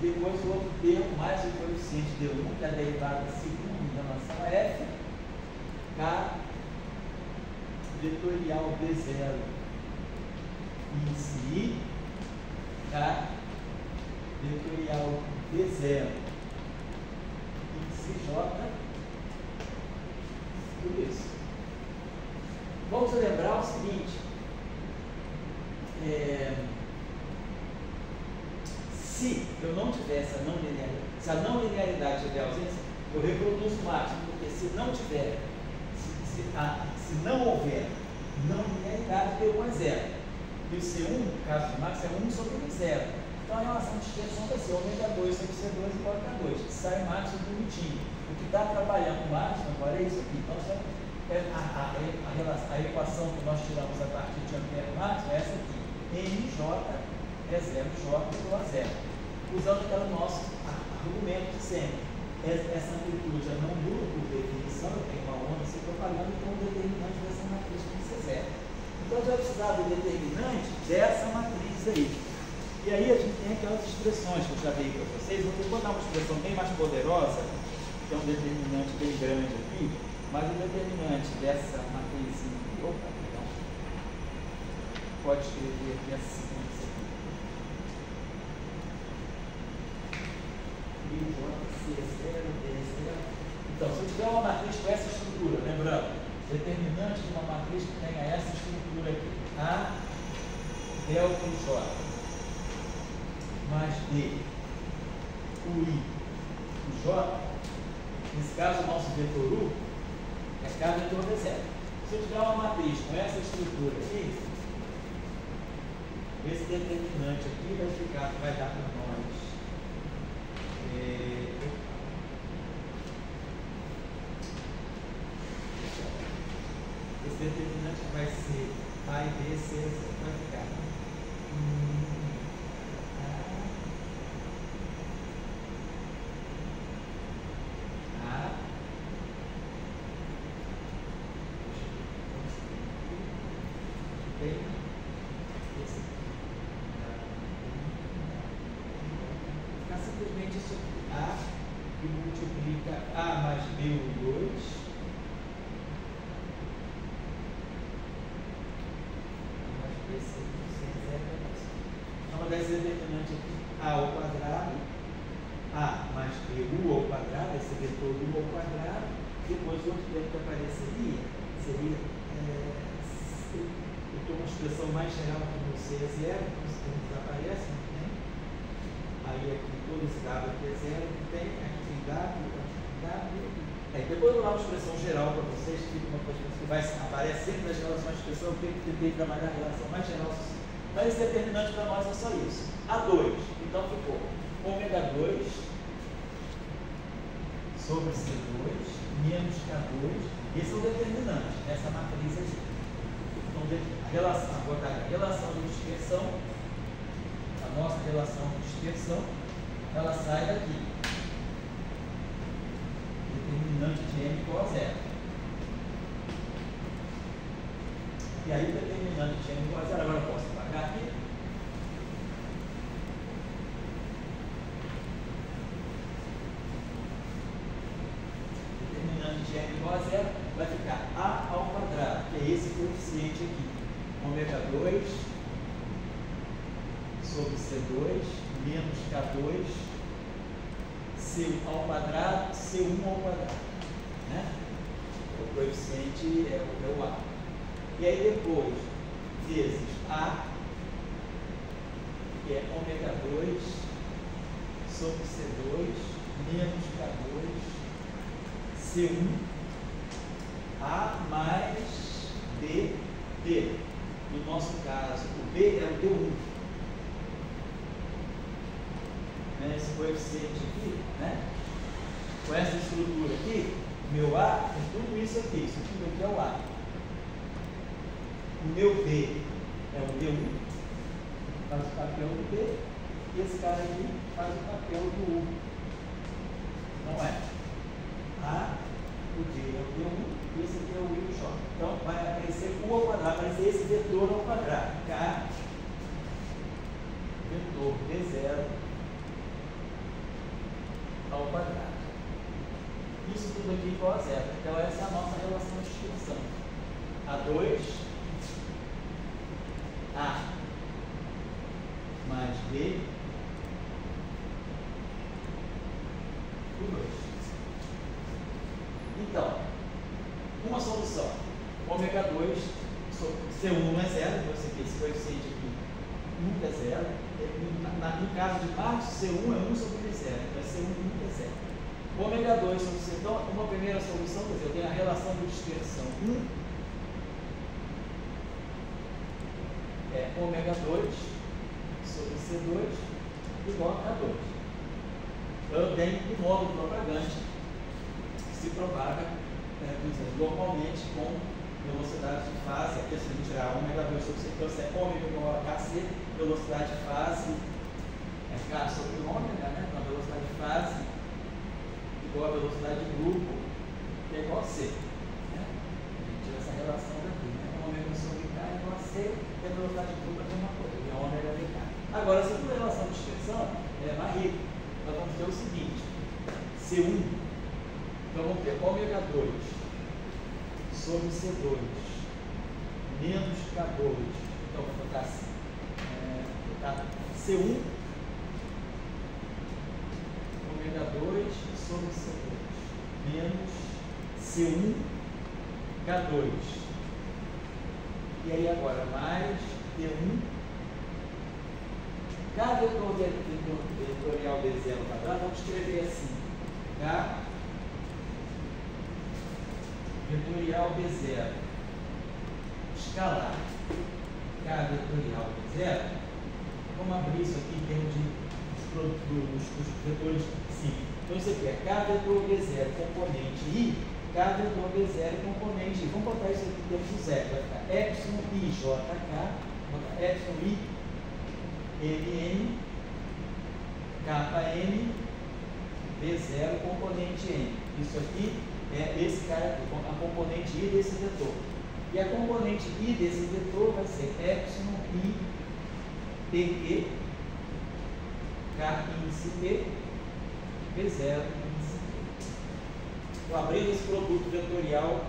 Depois o outro termo mais o coeficiente D1, que é a derivada segunda em relação a F, K vetorial B0 índice I, K vetorial B0 índice J, tudo isso. Vamos lembrar o seguinte, se eu não tivesse a não linearidade, se a não linearidade tiver ausência, eu reproduzo o máximo, porque se não tiver, se não houver não linearidade, D1 é zero. E o C1, no caso de Max, é 1 sobre 0. Então a relação de dispersão vai ser ômega 2 sobre C2 igual a K2, que sai Max bonitinho. O que está trabalhando o máximo agora é isso aqui. Então a equação que nós tiramos a partir de Ampère máximo é essa aqui. NJ é 0J igual a 0. Usando aquele nosso argumento de sempre. Essa amplitude é não nula por definição, eu tenho uma onda se propagando, então o determinante dessa matriz tem que ser zero. Então a gente vai precisar do determinante dessa matriz aí. E aí a gente tem aquelas expressões que eu já dei para vocês. Vou dar uma expressão bem mais poderosa, que é um determinante bem grande aqui, mas o determinante dessa matriz aqui, pode escrever aqui assim, isso aqui. C0, D0. Então, se eu tiver uma matriz com essa estrutura, lembrando, determinante de uma matriz que tenha essa estrutura aqui, A delta J mais D, o I, o J, nesse caso o nosso vetor U é K vetor B0. Se eu tiver uma matriz com essa estrutura aqui, esse determinante aqui vai dar para nós esse determinante vai ser A e B, C, vai ficar A bem esse ficar simplesmente isso aqui, A e multiplica A mais B2 então, esse determinante aqui, A ao quadrado, A mais BU ao quadrado quadrado, esse vetor do U ao quadrado, depois o outro termo que apareceria seria, eu estou uma expressão mais geral que você é zero, então esse termo desaparece, não tem. Aí aqui todo esse W aqui é zero, não tem, aqui tem W, aqui tem W. Aí depois eu dou uma expressão geral para vocês, que fica uma coisa que aparece sempre nas relações de expressão, eu tentei trabalhar a relação mais geral possível. Mas esse determinante para nós é só isso. A2, então ficou ômega 2 sobre C2 menos K2. Esse é o determinante dessa matriz aqui. Então, a relação de dispersão, a nossa relação de dispersão, ela sai daqui. Determinante de M igual a zero. E aí o determinante de M igual a zero, agora eu posso apagar aqui. Determinante de M igual a zero vai ficar A ao quadrado, que é esse coeficiente aqui. Ômega 2 sobre C2 menos K2 C1 ao quadrado, C1 ao quadrado. Né? O coeficiente é o A. E aí depois, vezes A, que é ômega 2 sobre C2 menos K2 C1 A mais B D. No nosso caso, o B é o D1. Esse coeficiente aqui, né? Com essa estrutura aqui, o meu A é tudo isso aqui é o A. O meu B é o D1, faz o papel do B, e esse cara aqui faz o papel do U. Não é? A, o D é o D1, e esse aqui é o U só. Então vai aparecer U ao quadrado, vai aparecer esse vetor ao quadrado. K, vetor D0 ao quadrado. Isso tudo aqui igual a zero. Então essa é a nossa relação de extensão. A2, A mais B por 2. Então, uma solução. Ômega 2 C1 não é zero, então esse coeficiente aqui nunca é zero. No caso de parte, C1 é 1 sobre zero, então C1 nunca é zero. Ômega 2 sobre C2, então, uma primeira solução, quer dizer, eu tenho a relação de dispersão 1 é ômega 2 sobre C2 igual a K2. Então eu tenho o módulo propagante que se propaga localmente com velocidade de fase. Aqui se a gente tirar ômega 2 sobre C2 é ômega igual a KC, velocidade de fase é K sobre ômega, né? Então a velocidade de fase igual a velocidade de grupo, que é igual a C. Né? A gente tira essa relação daqui, né? Ômega sobre K é igual a C, e a velocidade de grupo é a mesma coisa, é ômega de K. Agora, se for relação de dispersão, ela é mais rica. Nós vamos ter o seguinte, C1, então vamos ter ômega 2 sobre C2 menos K2, então vai ficar assim, C1 ômega 2 sobre C2 menos C1 K2. E aí agora mais D1 K vetorial D0 quadrado, vamos escrever assim, K vetorial D0 escalar K vetorial D0, vamos abrir isso aqui em termos dos vetores simples. Então isso aqui é K vetor D0 componente I, K vetor D0 componente I. Vamos botar isso aqui em termos do zero, vai ficar epsilon I JK, botar epsilon I MN KN V0 componente N. Isso aqui é esse cara aqui, a componente I desse vetor. E a componente I desse vetor vai ser epsilon I PQ K índice P V0 índice P. Estou abrindo esse produto vetorial,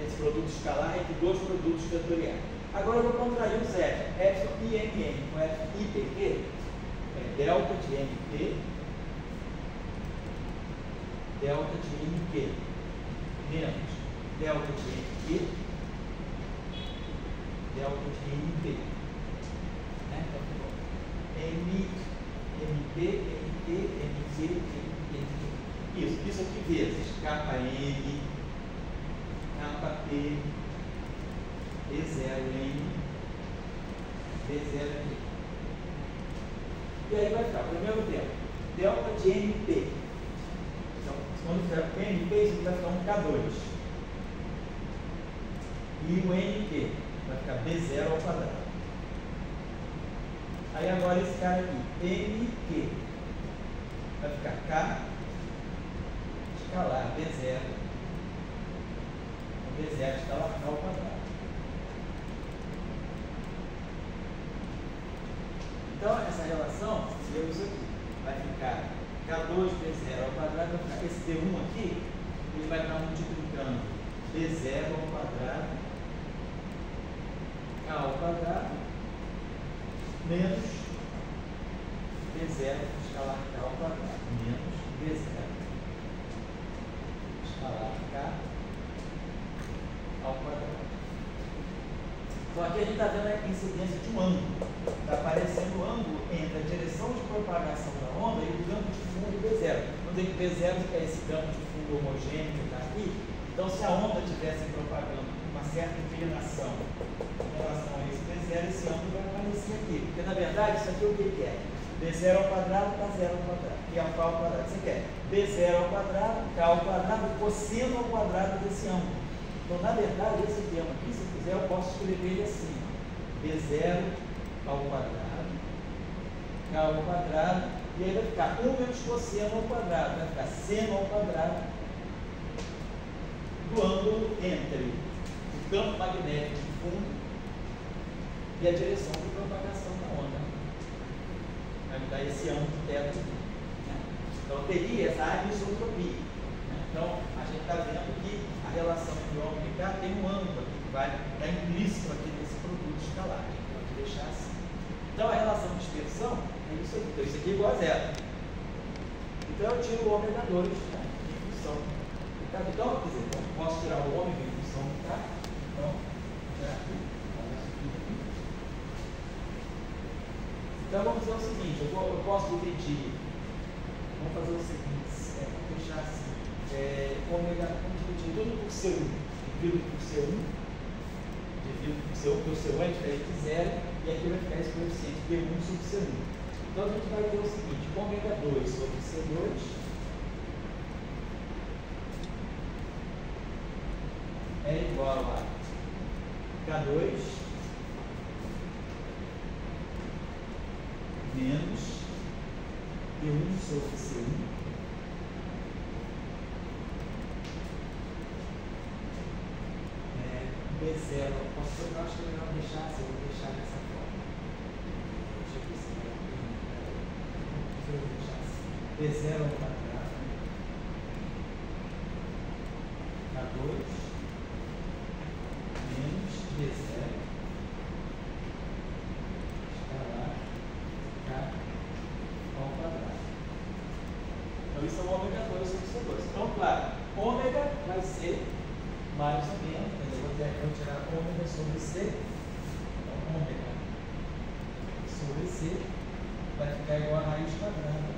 esse produto escalar entre dois produtos vetoriais. Agora eu vou contrair os F, epsilon IMN com F IPQ, é delta de MP delta de NQ menos delta de NQ delta de NP. Né? Então, MP, NQ, NQ, NQ. Isso aqui vezes KN, KP, E0N, B0N. E aí vai ficar, primeiro tempo, delta de NP. Então, quando ficar NP, isso vai ficar um K2. E o NQ vai ficar B0 ao quadrado. Aí agora esse cara aqui, NQ, vai ficar K escalar B0. B0 escalar K ao quadrado. Então, essa relação, deu isso aqui. Vai ficar K2 B0 ao quadrado, vai ficar esse D1 aqui, ele vai estar multiplicando B0 ao quadrado, K ao quadrado, menos B0 escalar K ao quadrado, menos B0 escalar K ao quadrado. Então aqui a gente está vendo a incidência de um ângulo. Está aparecendo o ângulo entre a direção de propagação da onda e o campo de fundo B0. Quando digo B0 é esse campo de fundo homogêneo que está aqui. Então se a onda estivesse propagando uma certa inclinação em relação a esse B0, esse ângulo vai aparecer aqui. Porque na verdade isso aqui o que é? B0 ao quadrado, K0 ao quadrado. Que é o K ao quadrado. Você quer B0 ao quadrado, K ao quadrado, cosseno ao quadrado desse ângulo. Então, na verdade, esse termo aqui, se eu quiser, eu posso escrever ele assim: B0 ao quadrado, K ao quadrado, e aí vai ficar 1 menos cosseno ao quadrado, vai ficar seno ao quadrado do ângulo entre o campo magnético de fundo e a direção de propagação da onda. Vai me dar esse ângulo de θ aqui. Né? Então, teria essa anisotropia. Então, a gente está vendo que a relação entre ômega e K tem um ângulo aqui que vai estar implícito aqui nesse produto escalar. A gente pode deixar assim. Então, a relação de dispersão é isso aqui. Então, isso aqui é igual a zero. Então, eu tiro o ômega 2 né, em função do K. Então, quer dizer, eu posso tirar o ômega em função do K. Então, tirar aqui. Então, vamos fazer o seguinte. Eu posso dividir. Vamos fazer o seguinte. Vamos deixar assim. Ômega, vamos dividir tudo por C1, dividido por C1, dividido por C1, porque o C1 é diferente de zero, e aqui vai ficar esse coeficiente B1 sobre C1. Então a gente vai ter o seguinte: ômega 2 sobre C2 é igual a K2 menos B1 sobre C1. B0, eu acho que é melhor deixar assim, eu vou deixar dessa forma. Deixa eu ver se eu vou deixar assim. B0 ao quadrado, K2 menos B0 escalar K ao quadrado. Então isso é o ômega 2 sobre C2. Então, claro, ômega vai ser mais ou menos, eu vou tirar ômega sobre C, então ômega sobre C vai ficar igual a raiz quadrada.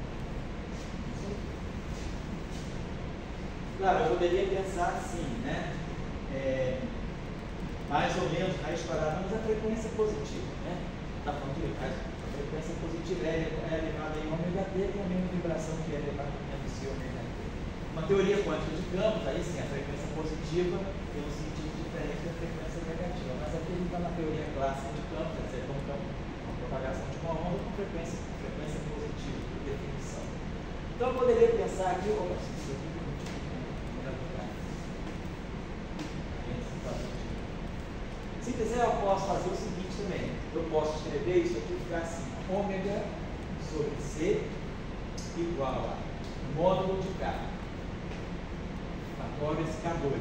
Claro, eu poderia pensar assim, né? Mais ou menos raiz quadrada, mas a frequência positiva, né? Está falando que a frequência positiva é elevada em ômega t com a mesma vibração que é elevada em MC ômega t. Uma teoria quântica de campos, aí sim, a frequência positiva tem um sentido diferente da frequência negativa, mas aqui a gente está na teoria clássica de campos, quer dizer, um campo, uma propagação de uma onda com frequência positiva, por definição. Então eu poderia pensar aqui, se quiser eu posso fazer o seguinte também, eu posso escrever isso aqui e ficar assim: ômega sobre C igual a módulo de K. Agora esse K2.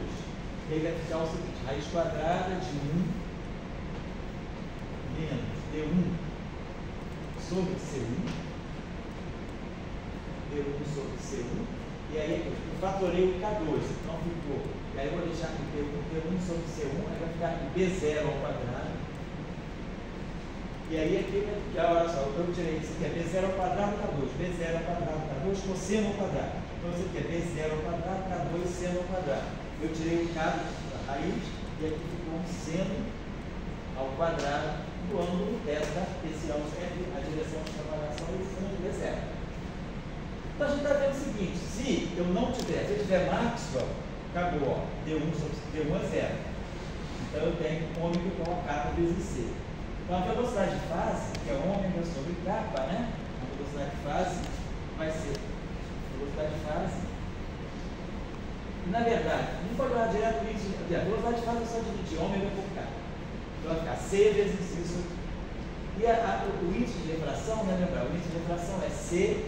E aí vai ficar o seguinte: raiz quadrada de 1 menos D1 sobre C1. D1 sobre C1 E aí eu fatorei o K2, então ficou. E aí eu vou deixar aqui P1 sobre C1, aí vai ficar aqui B0 ao quadrado. E aí aqui, olha só, eu tirei isso aqui, é B0 ao quadrado, K2, B0 ao quadrado, K2, cosseno ao quadrado. Então isso aqui é B0 ao quadrado, K2, seno ao quadrado. Eu tirei o K da raiz e aqui ficou um seno ao quadrado do ângulo θ, esse ângulo entre a direção de propagação e o fundo B0. Então a gente está vendo o seguinte, se eu tiver Maxwell, acabou, ó, D1 é zero. Então eu tenho ômega igual a K vezes C. Então a velocidade de fase, que é ômega sobre kappa, né? A velocidade de fase vai ser velocidade de fase. E na verdade, não pode olhar direto o índice, a velocidade de fase é só dividir ômega por K. Então vai ficar C vezes isso aqui. E o índice de refração, né? Lembrar, o índice de refração é C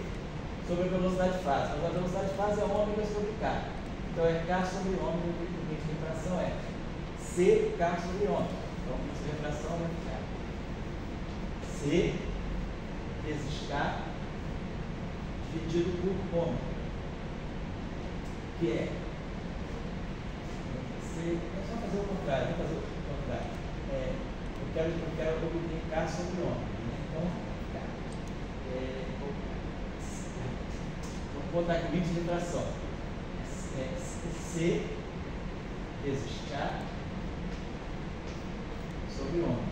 sobre a velocidade de fase. Mas a velocidade de fase é ômega sobre K. Então é K sobre ômega, o índice de refração é CK sobre ômega. Então o índice de refração vai ficar C vezes K dividido por ômega, que é C. É só fazer o contrário, vamos fazer o contrário. Eu quero obter K sobre ômega. Né? Então, K. Vou botar aqui o índice de refração. C vezes K sobre ômega.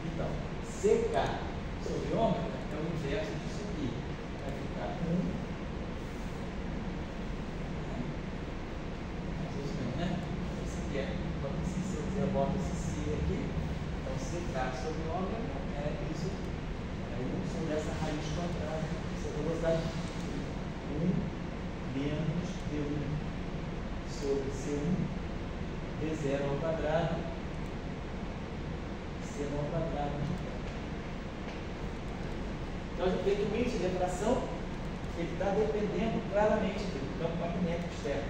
Então, CK sobre ômega é o inverso disso aqui. Vai ficar 1. Mais ou menos, né? Esse aqui é, se eu quiser, bota esse C aqui. Então, CK sobre ômega é isso. É 1 sobre essa raiz quadrada. Essa velocidade 1 menos D1 sobre C1, D0 ao quadrado, C1 ao quadrado. Então, a gente vê que o índice de refração está dependendo claramente do campo magnético externo.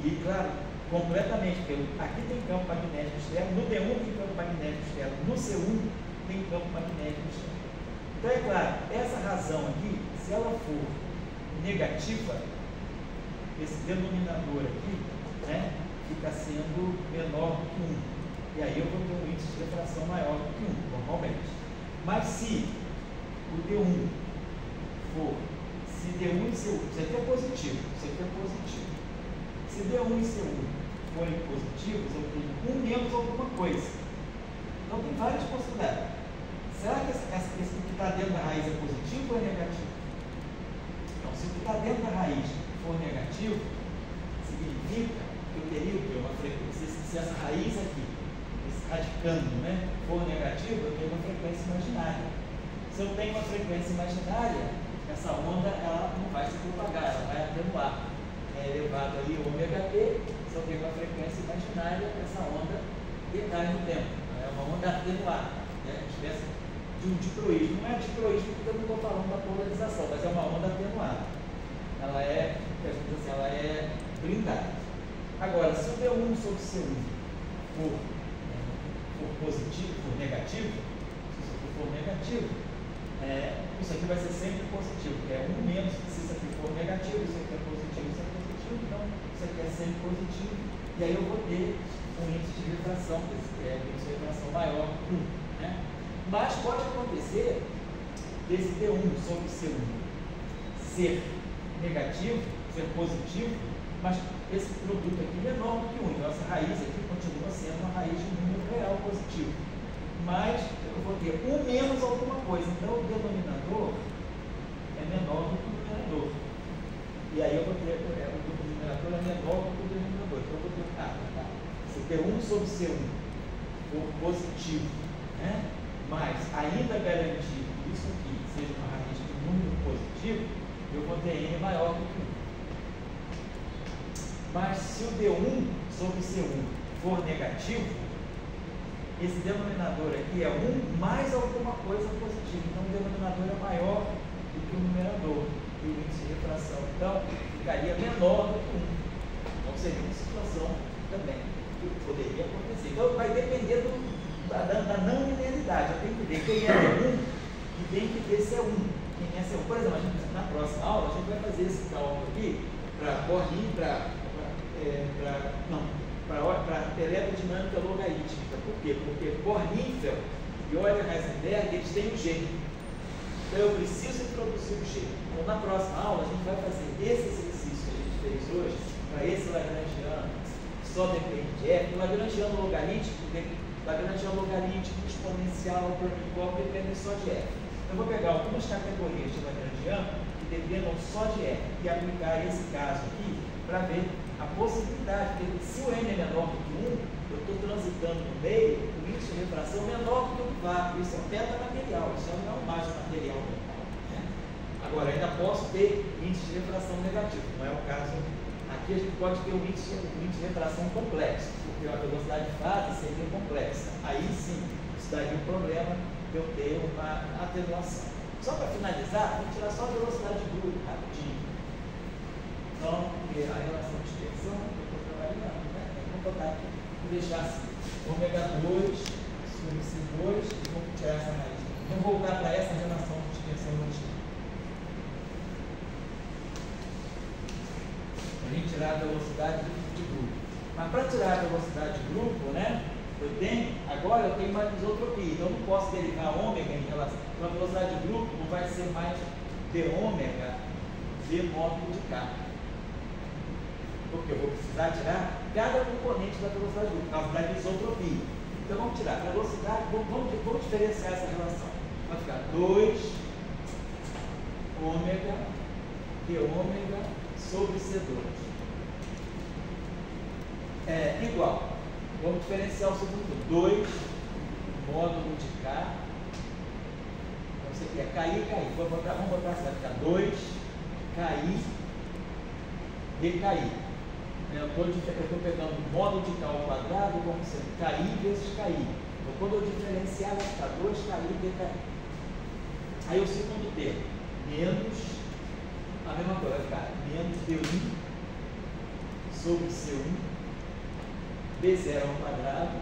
E, claro, completamente, porque aqui tem campo magnético externo, no D1 tem campo magnético externo, no C1 tem campo magnético externo. Então, é claro, essa razão aqui, se ela for negativa, esse denominador aqui, né, fica sendo menor do que 1. E aí eu vou ter um índice de refração maior do que 1, normalmente. Mas se o D1 for, se D1 e C1, isso aqui é positivo, isso aqui é positivo. Se D1 e C1 forem positivos, eu tenho 1 menos alguma coisa. Então tem várias possibilidades. Será que esse que está dentro da raiz é positivo ou é negativo? Então, se o que está dentro da raiz for negativo, significa que eu teria uma frequência, se essa raiz aqui, esse radicando, né, for negativo, eu tenho uma frequência imaginária. Se eu tenho uma frequência imaginária, essa onda ela não vai se propagar, ela vai atenuar. É elevado aí o ômega t, se eu tenho uma frequência imaginária, essa onda decai no tempo. É uma onda atenuada, né, uma espécie de um dicroísmo. Não é dicroísmo porque eu não estou falando da polarização, mas é uma onda atenuada. Ela é, assim, ela é blindada. Agora, se o D1 sobre C1 for positivo, for negativo, se isso for negativo, isso aqui vai ser sempre positivo, que é 1 menos, se isso aqui for negativo, isso aqui é positivo, isso é positivo, então isso aqui é sempre positivo, e aí eu vou ter um índice de refração, índice de refração maior que 1. Né? Mas pode acontecer desse D1 sobre C1 ser negativo, ser positivo, mas esse produto aqui é menor do que 1. Então essa raiz aqui continua sendo uma raiz de número real positivo. Mas eu vou ter 1 menos alguma coisa. Então o denominador é menor do que o numerador. E aí eu vou ter, o numerador é menor do que o denominador. Então eu vou ter, se D1 sobre C1 for positivo, né? Mas ainda garantir que isso aqui seja uma raiz de número positivo, eu vou ter N maior do que 1. Mas se o D1 sobre C1 for negativo, esse denominador aqui é 1 mais alguma coisa positiva. Então o denominador é maior do que o numerador, e o índice de refração. Então ficaria menor do que 1. Então seria uma situação também que poderia acontecer. Então vai depender da não linearidade. Eu tenho que ver quem é D1 e tem que ver se é 1. Quem é C1. Por exemplo, na próxima aula a gente vai fazer esse essa obra aqui para eletrodinâmica logarítmica. Por quê? Porque Kornfeld e Euler-Heisenberg, eles têm o G. Então eu preciso introduzir o G. Então na próxima aula a gente vai fazer esse exercício que a gente fez hoje para esse Lagrangiano que só depende de F. O Lagrangiano logarítmico, exponencial, Birnbaum depende só de F. Eu vou pegar algumas categorias de Lagrangiano que dependam só de F e aplicar esse caso aqui para ver a possibilidade, porque se o N é menor do que 1, eu estou transitando no meio, o índice de refração é menor do que o vácuo. Isso é um metamaterial, isso não é um mais material normal. Né? Agora, ainda posso ter índice de refração negativo, não é o caso. Aqui a gente pode ter um índice de refração complexo, porque a velocidade de fase seria complexa. Aí sim, isso daria um problema de eu ter uma atenuação. Só para finalizar, vou tirar só a velocidade de grupo, rapidinho. Então, a relação de extensão, eu estou trabalhando, né? Vamos botar aqui, vou deixar assim, ômega 2 sobre C2, e vamos tirar essa raiz. Vamos voltar para essa relação de extensão rotina. A gente tirar a velocidade de grupo. Mas para tirar a velocidade de grupo, né? Agora eu tenho uma isotropia, então eu não posso derivar ômega em relação. Então a velocidade de grupo não vai ser mais d ômega d módulo de K. Porque eu vou precisar tirar cada componente da velocidade de grupo, por causa da isotropia. Então vamos tirar a velocidade, vamos diferenciar essa relação. Vai ficar 2 ômega d ômega sobre C2. É igual. Vamos diferenciar o segundo. 2 módulo de K. Então isso aqui é KI e KI. Vamos botar assim, vai ficar 2 KI dKI. Eu estou pegando o módulo de K ao quadrado como sendo KI vezes KI. Então quando eu diferenciar vai ficar 2 KI dKI. Aí o segundo termo, menos a mesma coisa, vai ficar menos D1 sobre C1 B0 ao quadrado,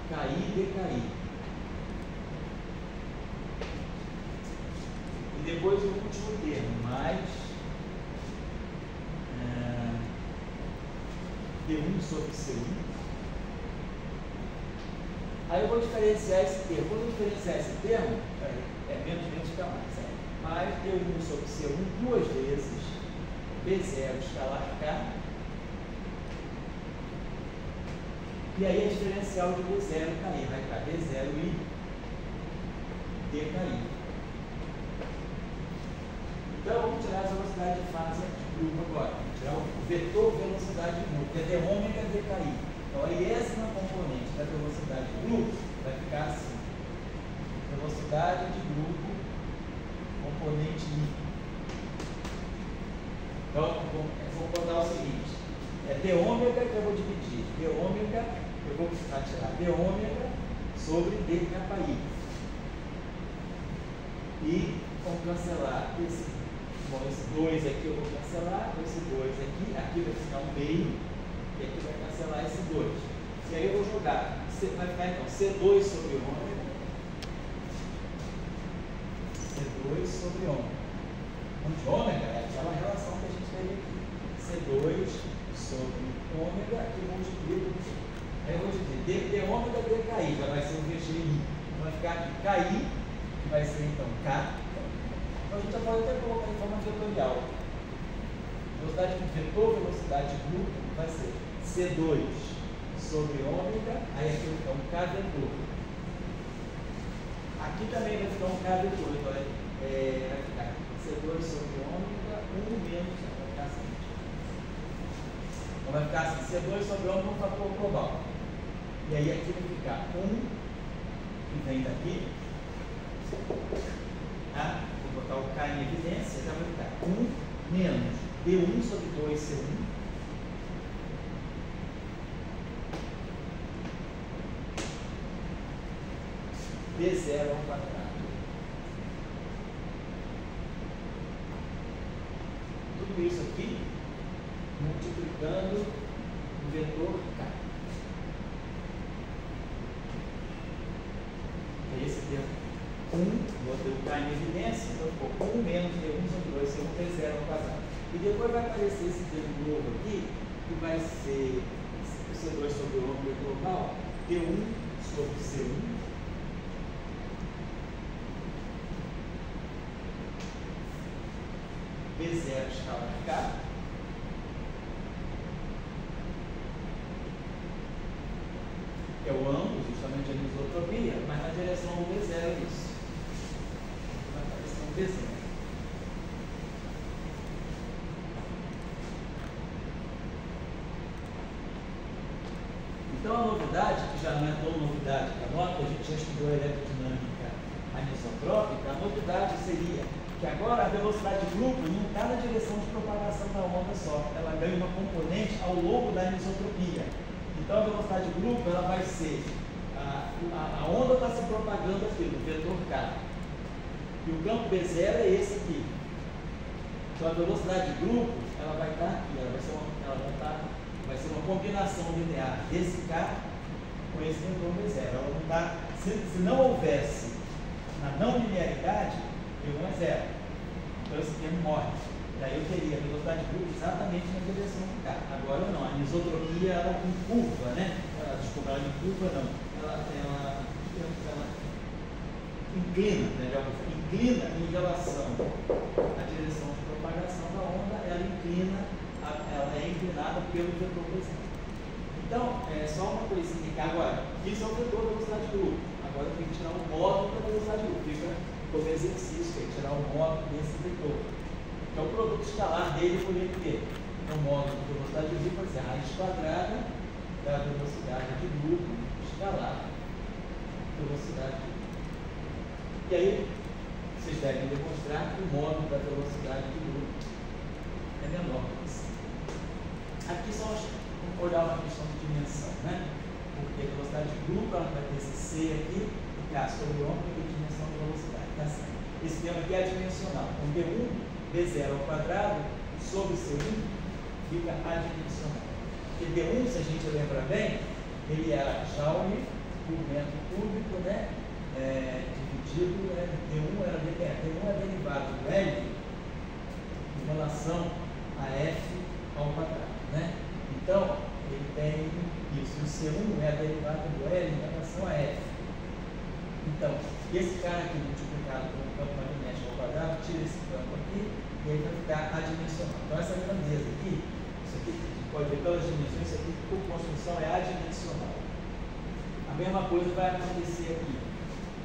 KI dKI. E depois o último termo, mais D1 sobre C1. Aí eu vou diferenciar esse termo. Quando eu diferenciar esse termo, é menos fica mais D1 sobre C1 duas vezes, B0 escalar K. E aí a diferencial de B0 KI vai ficar B0 e dKI. Então vamos tirar a velocidade de fase de grupo agora. Vamos tirar o vetor velocidade de grupo, que é d ômega dKI. Então aí essa componente da velocidade de grupo vai ficar assim. Velocidade de grupo, componente I. Então vou botar o seguinte. É d ômega que eu vou dividir. D ômega, eu vou precisar tirar d ômega sobre dKI. E vamos cancelar esse 2 aqui, eu vou cancelar, esse 2 aqui, aqui vai ficar um meio, e aqui vai cancelar esse 2. E aí eu vou jogar, vai ficar então C2 sobre ômega, C2 sobre ômega. Onde ômega é aquela relação que a gente teve aqui. C2 sobre ômega e multiplico. Aí eu vou dividir d ômega dKI, já vai ser o VGI. Vai ficar aqui KI, que vai ser então K. Então a gente já pode até colocar em forma vetorial. Velocidade de vetor, velocidade de grupo, vai ser C2 sobre ômega, aí aqui vai ficar um K vetor. Aqui também vai ficar um K vetor, então vai ficar C2 sobre ômega, 1 menos, vai ficar assim. Então vai ficar assim, C2 sobre ômega é um fator global. E aí aqui vai ficar 1, que vem daqui, tá? Vou botar o K em evidência, já vai ficar 1 menos D1 sobre 2C1 D0 ao quadrado. Tudo isso aqui multiplicando o vetor K. Esse termo 1, botei o K em evidência, então ficou 1 menos D1 sobre 2C1 D0 E depois vai aparecer esse termo novo aqui, que vai ser o C2 sobre o ômega global, T1 sobre C1. B0 escalar K. Que é o ângulo, justamente a anisotropia, mas na direção do B0 isso. Na direção do B0. Então a novidade, que já não é tão novidade para nós, porque a gente já estudou a eletrodinâmica anisotrópica, a novidade seria que agora a velocidade de grupo não está na direção de propagação da onda só, ela ganha uma componente ao longo da anisotropia. Então a velocidade de grupo ela vai ser, a onda está se propagando aqui no vetor K, e o campo B0 é esse aqui. Então a velocidade de grupo ela vai estar aqui, vai ser uma combinação linear desse K com esse vetor B0. Ela não tá, se não houvesse na não linearidade, V1 é zero. Então esse termo morre. Daí eu teria a velocidade de grupo exatamente na direção do K. Agora não, a anisotropia ela encurva, né? Desculpa, ela encurva não. Ela inclina, né? Inclina em relação à direção de propagação da onda, ela inclina, ela é inclinada pelo vetor B0. Então, é só uma coisinha que agora, isso é o vetor da velocidade de grupo. Agora eu tenho que tirar o módulo da velocidade de grupo. Fica como exercício, tem que tirar o módulo desse vetor. Então o produto escalar dele foi o quê? O módulo da velocidade de grupo vai ser a raiz quadrada da velocidade de grupo escalar velocidade de grupo. E aí, vocês devem demonstrar que o módulo da velocidade de grupo é menor que isso. Aqui só olhar uma questão de dimensão, né? Porque a velocidade de grupo ela vai ter esse C aqui, e K sobre o ômega e dimensão de velocidade. Tá certo? Esse termo aqui é adimensional. Então, D1, B0 ao quadrado, sobre C1, fica adimensional. Porque D1, se a gente lembra bem, ele era Joule por metro cúbico, né? Dividido, D1 é derivado do L em relação a F ao quadrado, né? Então, ele tem isso. O C1 é a derivada do L em relação a F. Então, esse cara aqui multiplicado por um campo magnético ao quadrado, tira esse campo aqui e aí vai ficar adimensional. Então, essa grandeza aqui, isso aqui, a gente pode ver pelas dimensões, isso aqui por construção é adimensional. A mesma coisa vai acontecer aqui.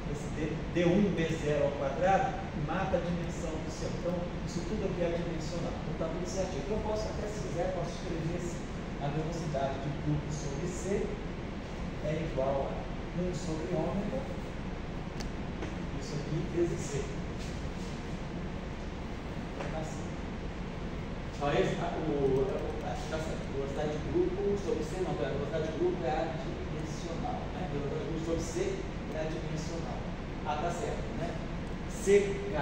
Esse D1 B0 ao quadrado mata a dimensão do C. Então, isso tudo aqui é adimensional. Então, está tudo certinho. Então, eu posso, até se quiser, posso escrever assim. A velocidade de grupo sobre C é igual a 1 sobre ômega, isso aqui, vezes C. Assim. Então, a velocidade de grupo sobre C, não, a velocidade de grupo é adimensional. Né? A velocidade de grupo sobre C é adimensional. Tá certo, né? CK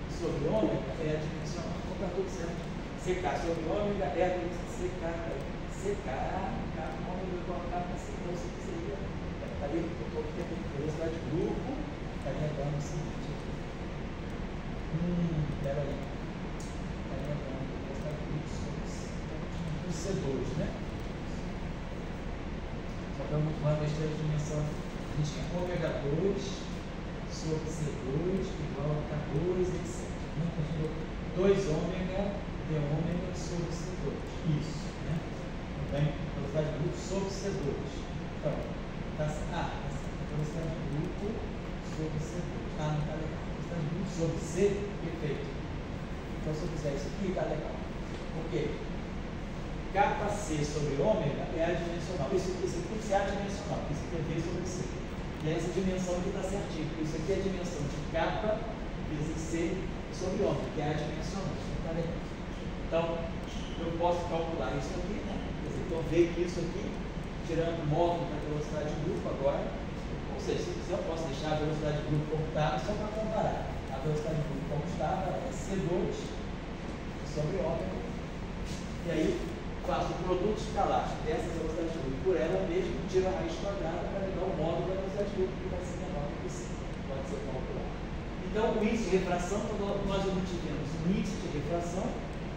sobre ômega é adimensional. Então, está tudo certo. CK sobre ômega é adimensional. CK, ômega igual a K, então isso aqui seria, estaria todo o tempo de velocidade de grupo, estaria dando o seguinte. Peraí. Estaria dando velocidade de grupo sobre C2, né? Só para uma vez ter a dimensão, a gente tem ômega 2 sobre C2 igual a K2, etc. Então, 2 ômega de ômega sobre C2. Isso, né? Também velocidade de grupo sobre C2. Então, velocidade de grupo sobre C2. Não está legal. Velocidade de grupo sobre C, perfeito. Então, se eu fizer isso aqui, está legal. Por quê? Kc sobre ômega é adimensional. Isso aqui tem que ser adimensional, isso aqui é V sobre C. E essa dimensão aqui está certinho, porque isso aqui é a dimensão de K vezes C sobre ômega, que é adimensional. Tá legal. Então, eu posso calcular isso aqui, né? Então, ver que isso aqui, tirando o módulo da velocidade de grupo agora, ou seja, se quiser, eu posso deixar a velocidade de grupo como estava, só para comparar. A velocidade de grupo como estava é C2 sobre ômega, e aí faço o produto escalar dessa velocidade de grupo por ela mesmo, tiro a raiz quadrada para ligar o módulo da velocidade de grupo, que vai ser menor que C, pode ser calculado. Então, o índice de refração, quando nós obtivemos um índice de refração,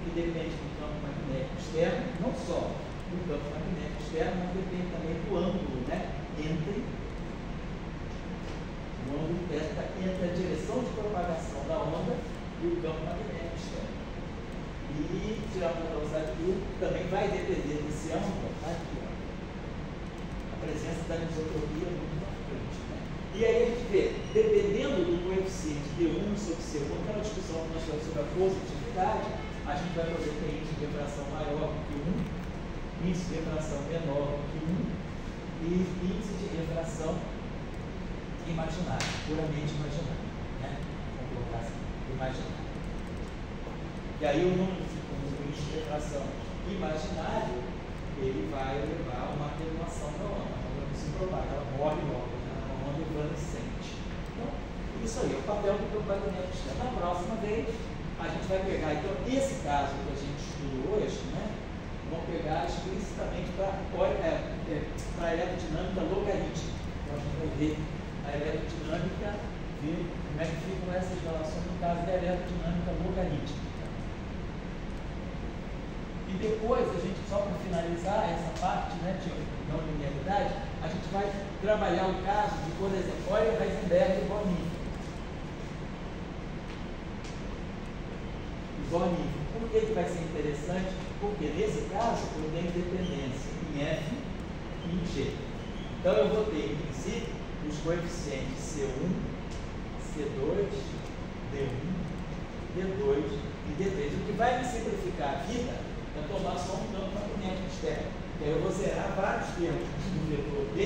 que depende do campo magnético externo, não só do campo magnético externo, mas depende também do ângulo, né, entre a direção de propagação da onda e o campo magnético externo. E tirar uma velocidade U também vai depender desse ângulo, tá aqui, ó. A presença da anisotropia é muito importante, né? E aí a gente vê, dependendo do coeficiente D1 sobre C1, aquela discussão que nós tivemos sobre a positividade, a gente vai poder ter índice de refração maior que 1, índice de refração menor que 1 e índice de refração imaginário, puramente imaginário, né? Vamos colocar assim, imaginário. E aí o índice de refração imaginário, ele vai levar a uma atenuação da onda, a onda não se propaga, ela morre logo, né? Uma onda evanescente. Então, isso aí é o papel do campo magnético externo. Na próxima vez, a gente vai pegar, então, esse caso que a gente estudou hoje, né? Vamos pegar explicitamente para a eletrodinâmica logarítmica. Então, a gente vai ver a eletrodinâmica, ver como é que ficam essas relações no caso da eletrodinâmica logarítmica. E depois, a gente, só para finalizar essa parte, né, de não linearidade, a gente vai trabalhar o caso de, por exemplo, Euler, Heisenberg e von Neumann. Por que vai ser interessante? Porque nesse caso eu tenho dependência em F e em G. Então eu vou ter, em princípio, os coeficientes C1, C2, D1, D2 e D3. O que vai me simplificar a vida é tomar só um campo magnético externo. E aí eu vou zerar vários termos do vetor B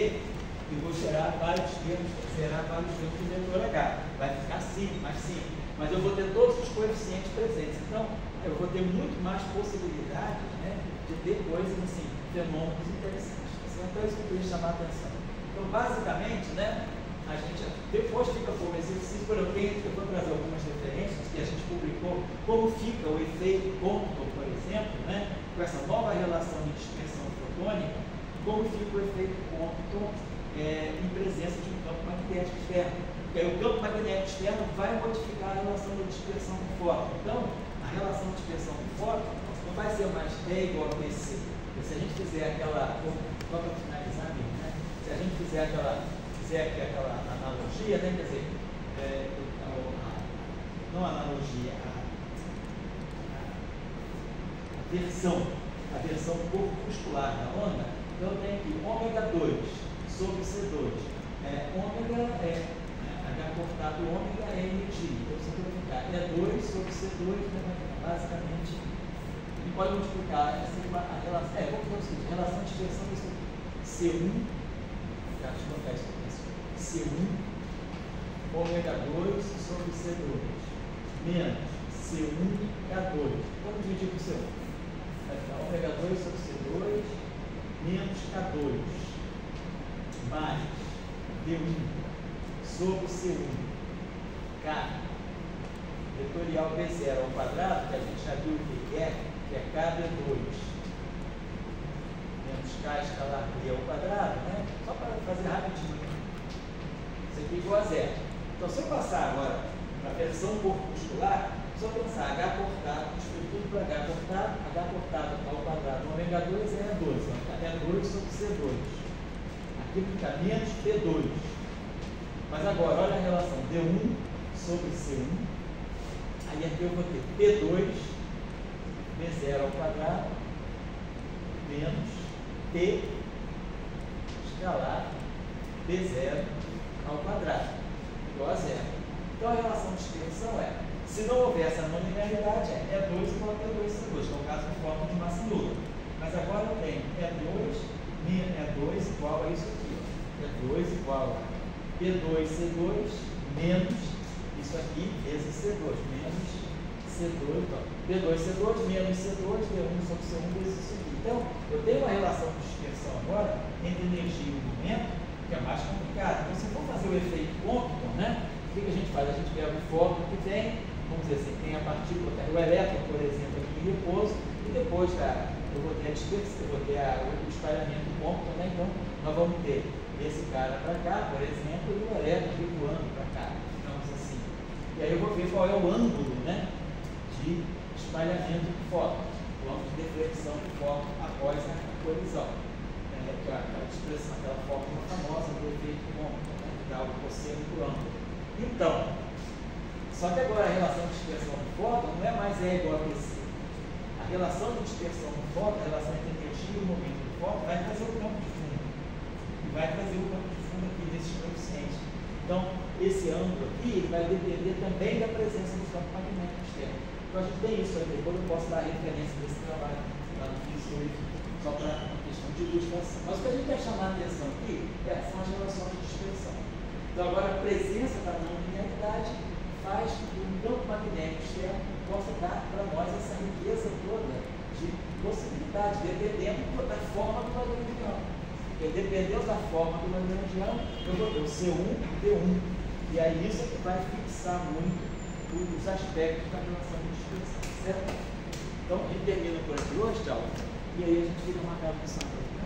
e vou zerar vários termos do vetor H. Vai ficar simples, mais simples. Mas eu vou ter todos os coeficientes presentes. Então, eu vou ter muito mais possibilidades, né, de ter coisas assim, fenômenos interessantes. Então, isso que eu queria chamar a atenção. Então, basicamente, né, a gente depois fica como exercício, eu vou trazer algumas referências que a gente publicou, como fica o efeito Compton, por exemplo, né, com essa nova relação de dispersão fotônica, como fica o efeito Compton em presença de um campo magnético externo. Porque aí o campo magnético externo vai modificar a relação da dispersão do fóton. Então, a relação de dispersão do fóton não vai ser mais E igual a BC. Porque se a gente fizer aquela, só para finalizar mesmo, né? Se a gente fizer aquela analogia, né? Quer dizer, não analogia, a versão corpuscular da onda, então eu tenho aqui ômega 2 sobre C2. Ômega H cortado ômega é energia. Então, você vai ficar E2 sobre C2, né, basicamente, e pode multiplicar a relação. Vamos fazer o seguinte: a relação de dispersão disso aqui. C1, deixa eu colocar isso aqui. C1, ômega 2 sobre C2, menos C1, K2. Vamos dividir por C1. Vai ficar ômega 2 sobre C2, menos K2, mais D1 sobre C1, K, vetorial B0 ao quadrado, que a gente já viu o que é KD2, menos K escalar B ao quadrado, né? Só para fazer rapidinho. Isso aqui é igual a zero. Então, se eu passar agora para a versão corpuscular, só pensar H cortado, tudo para H cortado ao quadrado, ômega 2 é E2, E2 sobre C2. Aqui fica menos P2. Mas agora, olha a relação D1 sobre C1. Aí aqui eu vou ter P2, B0 ao quadrado, menos P escalar B0 ao quadrado, igual a zero. Então a relação de dispersão é, se não houver essa não linearidade, é E2 igual a P2, C2, que é o caso de forma de massa nula. Mas agora eu tenho E2 igual a isso aqui. E2 igual a P2C2 menos isso aqui vezes C2, menos C2, então, P2C2 menos C2, D1 sobre C1 vezes isso aqui. Então, eu tenho uma relação de dispersão agora entre energia e movimento, que é mais complicada. Então, se for fazer o efeito Compton, né, o que a gente faz? A gente pega o fóton que tem, vamos dizer assim, tem a partícula, o elétron, por exemplo, aqui em repouso, e depois eu vou ter a dispersão, eu vou ter o espalhamento Compton, né? Então, nós vamos ter esse cara para cá, por exemplo, e o elétron voando para cá, digamos assim. E aí eu vou ver qual é o ângulo, né, de espalhamento do fóton, o ângulo de deflexão do fóton após a colisão. Que é aquela expressão, aquela fórmula famosa do efeito cônico, né, que dá o cosseno do ângulo. Então, só que agora a relação de dispersão do fóton não é mais E igual a BC. A relação de dispersão do fóton, a relação entre energia e o momento do fóton, vai trazer o campo de fundo. E vai trazer o campo de fundo aqui desses coeficientes. Então, esse ângulo aqui vai depender também da presença do campo magnético externo. Então, a gente tem isso aí. Depois eu posso dar a referência desse trabalho lá no físico, só para uma questão de ilustração. Mas o que a gente quer chamar a atenção aqui são as relações de dispersão. Então, agora, a presença da não linearidade faz com que o campo magnético externo possa dar para nós essa riqueza toda de possibilidades, dependendo da forma do lagrangiano. Porque dependendo da forma do lagrangiano, eu vou ter o C1 e D1. E aí isso é que vai fixar muito os aspectos da relação de dispersão, certo? Então, a gente termina por aqui hoje, tchau. E aí a gente fica marcado no sábado.